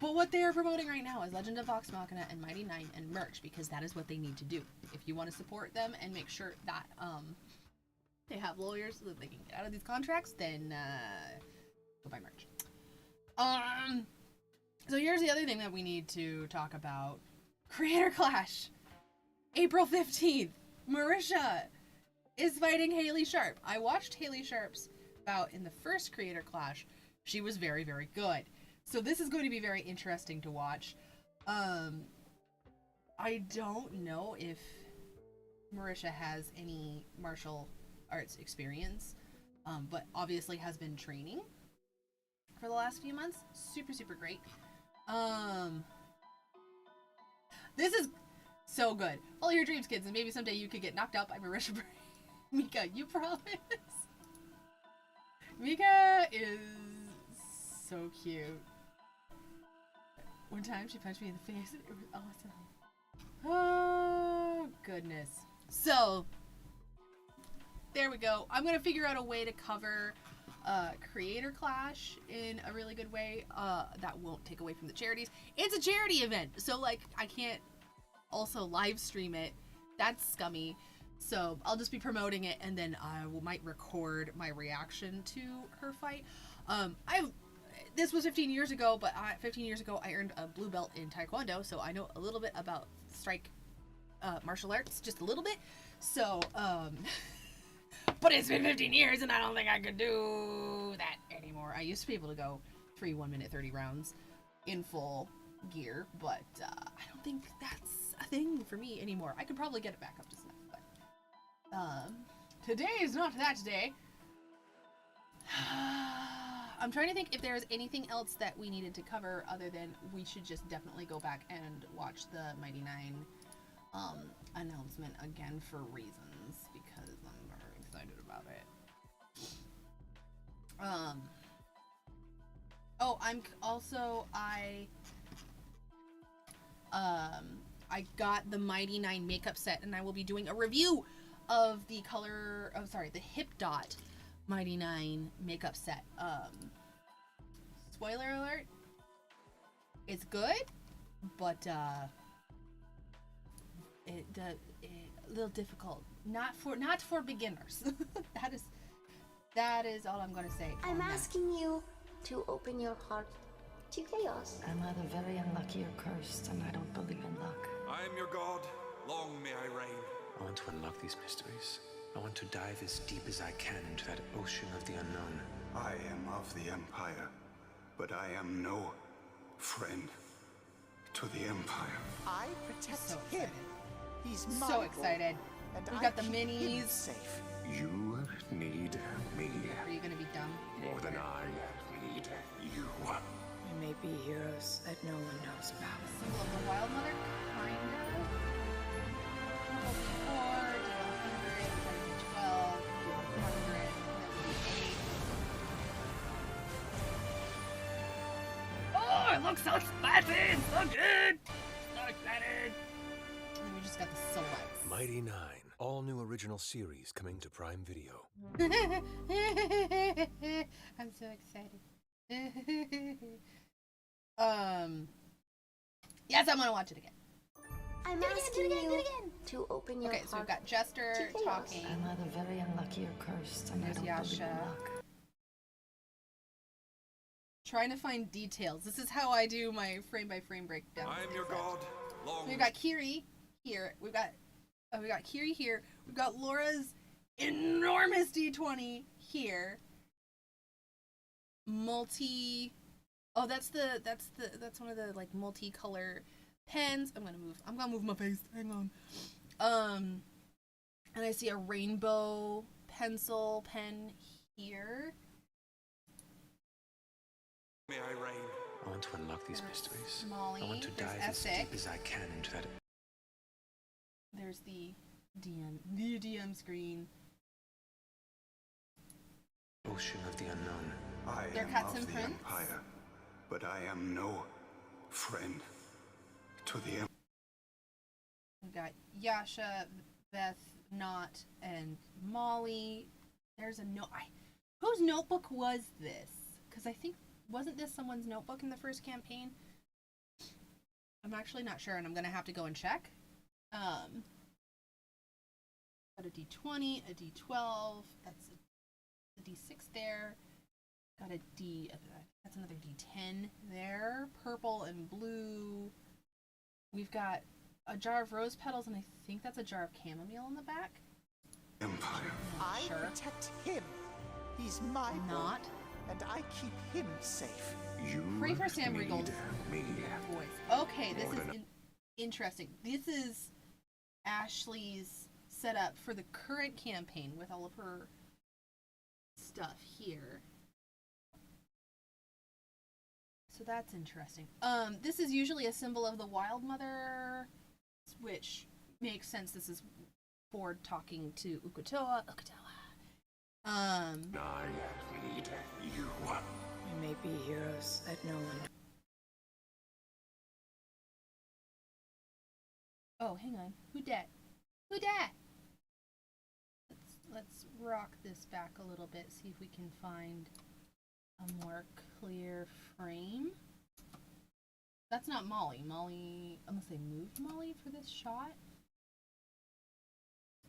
But what they are promoting right now is Legend of Vox Machina and Mighty NEIN and merch, because that is what they need to do. If you want to support them and make sure that they have lawyers so that they can get out of these contracts, then go buy merch. So here's the other thing that we need to talk about. Creator Clash. April 15th. Marisha is fighting Haley Sharp. I watched Haley Sharp's bout in the first Creator Clash. She was very, very good. So this is going to be very interesting to watch. I don't know if Marisha has any martial arts experience, but obviously has been training for the last few months. Super, super great. This is so good. Follow your dreams, kids, and maybe someday you could get knocked out by Marisha. Mika, you promise? Mika is so cute. One time she punched me in the face and it was awesome. Oh, goodness. So, there we go. I'm going to figure out a way to cover Creator Clash in a really good way that won't take away from the charities. It's a charity event, so like I can't also live stream it. That's scummy. So I'll just be promoting it, and then I might record my reaction to her fight. This was 15 years ago, but 15 years ago I earned a blue belt in Taekwondo, so I know a little bit about strike martial arts, just a little bit. So, but it's been 15 years, and I don't think I could do that anymore. I used to be able to go 3 1-minute 30 rounds in full gear, but I don't think that's a thing for me anymore. I could probably get it back up to snuff, but today is not that day. I'm trying to think if there's anything else that we needed to cover other than we should just definitely go back and watch the Mighty Nine announcement again for reasons, because I'm very excited about it. Oh, I got the Mighty Nine makeup set, and I will be doing a review of the the Hip Dot Mighty Nine makeup set. Spoiler alert, it's good, but a little difficult. Not for beginners. That is all I'm gonna say. I'm asking you to open your heart to chaos. I'm either very unlucky or cursed, and I don't believe in luck. I am your god. Long may I reign. I want to unlock these mysteries. I want to dive as deep as I can into that ocean of the unknown. I am of the Empire, but I am no friend to the Empire. I protect So him. excited. He's my So boy, excited. and We I got the keep him minis. safe. You need me Are you gonna be dumb? more than I need you. We may be heroes that no one knows about. Symbol of the Wild Mother, kind of. D4, D100, D12, D100, D8. Oh, it looks so spicy! So good! So excited! And then we just got the selects. Mighty Nine. All new original series coming to Prime Video. I'm so excited. Yes, I'm gonna watch it again. I'm asking you to open your Okay, so we've heart got Jester to chaos. talking. I'm either very unlucky or cursed, and I There's don't believe in Yasha. luck. Trying to find details. This is how I do my frame-by-frame breakdown. I am your god. Long We've got Kiri here. We got Kiri here. We've got Laura's enormous D20 here. Oh, that's one of the like multicolor pens. I'm gonna move my face. Hang on. And I see a rainbow pencil pen here. may I reign. I want to unlock these mysteries. Molly. I want to There's dive as Essex. deep as I can into that. There's the DM screen. Ocean of the unknown. I They're am cuts of and the prints? Empire, but I am no friend to the Empire. We've got Yasha, Beth, Not, and Molly. There's a note. Whose notebook was this? Because I think, wasn't this someone's notebook in the first campaign? I'm actually not sure, and I'm going to have to go and check. Got a D20, a D12. That's a D6 there. Got a D. That's another D10 there. Purple and blue. We've got a jar of rose petals, and I think that's a jar of chamomile in the back. Empire. I Sure. protect him. He's my Not. boy, and I keep him safe. You Pray for Sam need Regal's me. voice. Okay, this More is than- interesting. This is Ashley's setup for the current campaign with all of her stuff here. So that's interesting. This is usually a symbol of the Wild Mother, which makes sense. This is Ford talking to Ukutoa. I need you. We may be heroes that no one. Oh, hang on. Who dat? Who dat? Let's rock this back a little bit, see if we can find a more clear frame. That's not Molly. Molly, unless they moved Molly for this shot.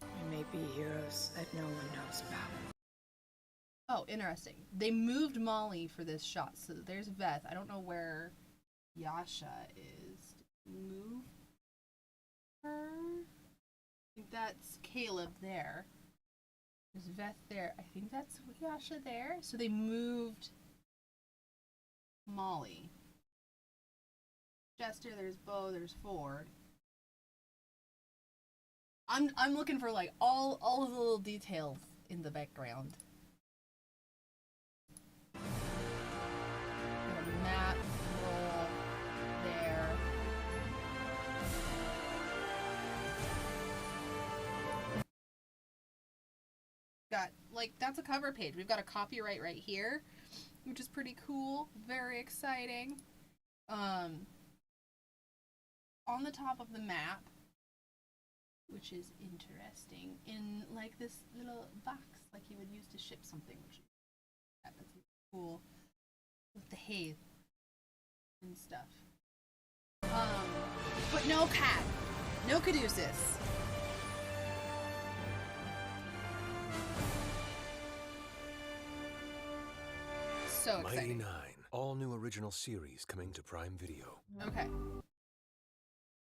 We may be heroes that no one knows about. Oh, interesting. They moved Molly for this shot, so there's Veth. I don't know where Yasha is. Move her? I think that's Caleb there. There's Veth there. I think that's Yasha there. So they moved Molly. Jester, there's Bo, there's Ford. I'm looking for like all of the little details in the background. The map roll there. Got like that's a cover page. We've got a copyright right here, which is pretty cool. Very exciting. On the top of the map, which is interesting, in like this little box like you would use to ship something, which is that's cool with the hay and stuff. But no cat, no caduceus. So Mighty exciting. 9, all new original series coming to Prime Video. Okay.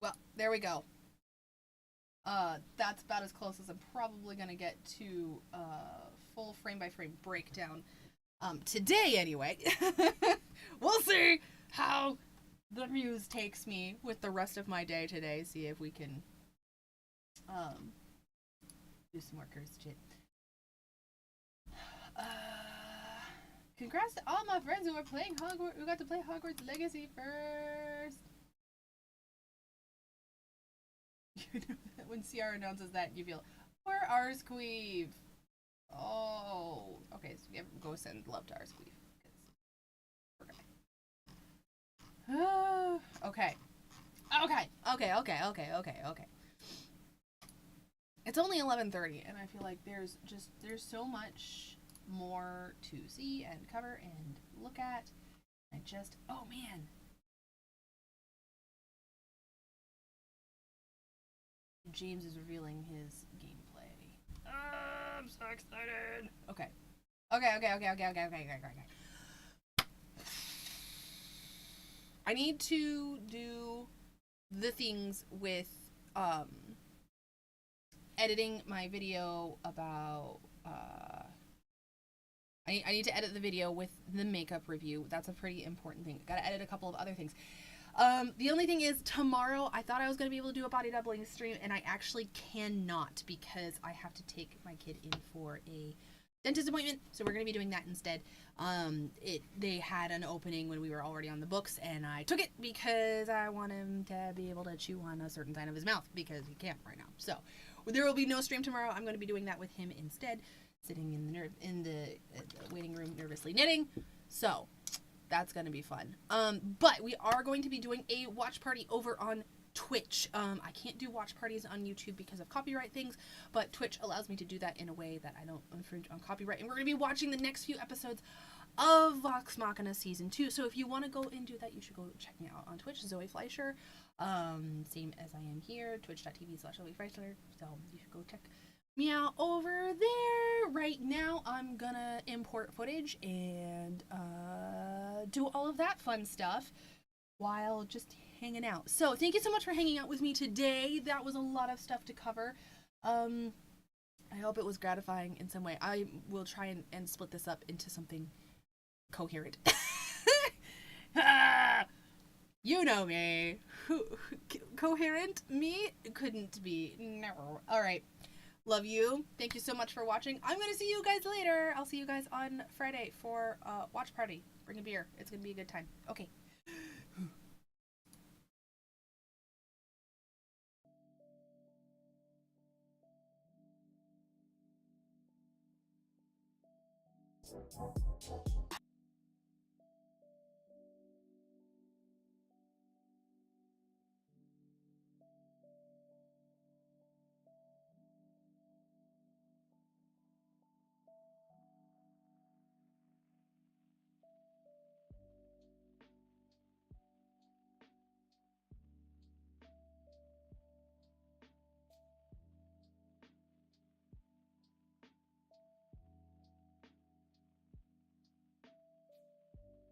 Well, there we go. That's about as close as I'm probably gonna get to full frame by frame breakdown. Today anyway. We'll see how the muse takes me with the rest of my day today. See if we can do some more cursed shit. Congrats to all my friends who are playing Hogwarts. Who got to play Hogwarts Legacy first. You know that when CR announces that, you feel, poor Arsqueeve. Oh, okay. So we have go send love to Arsqueeve. Okay. Okay. It's only 11:30, and I feel like there's so much more to see and cover and look at. Oh man. James is revealing his gameplay. I'm so excited. Okay. I need to do the things with editing my video about I need to edit the video with the makeup review. That's a pretty important thing. Gotta edit a couple of other things. The only thing is tomorrow I thought I was going to be able to do a body doubling stream, and I actually cannot because I have to take my kid in for a dentist appointment, so we're going to be doing that instead. They had an opening when we were already on the books, and I took it because I want him to be able to chew on a certain side of his mouth because he can't right now. So there will be no stream tomorrow. I'm going to be doing that with him instead, sitting in the waiting room nervously knitting. So that's going to be fun. But we are going to be doing a watch party over on Twitch. I can't do watch parties on YouTube because of copyright things, but Twitch allows me to do that in a way that I don't infringe on copyright. And we're going to be watching the next few episodes of Vox Machina Season 2. So if you want to go and do that, you should go check me out on Twitch, Zoe Fleischer. Same as I am here, twitch.tv/Zoe Fleischer. So you should go check me out over there. Right now, I'm gonna import footage and do all of that fun stuff while just hanging out. So thank you so much for hanging out with me today. That was a lot of stuff to cover. I hope it was gratifying in some way. I will try and split this up into something coherent. You know me. Coherent? Me? Couldn't be. Never. Alright. Love you. Thank you so much for watching. I'm going to see you guys later. I'll see you guys on Friday for watch party. Bring a beer. It's going to be a good time. Okay. Thank you.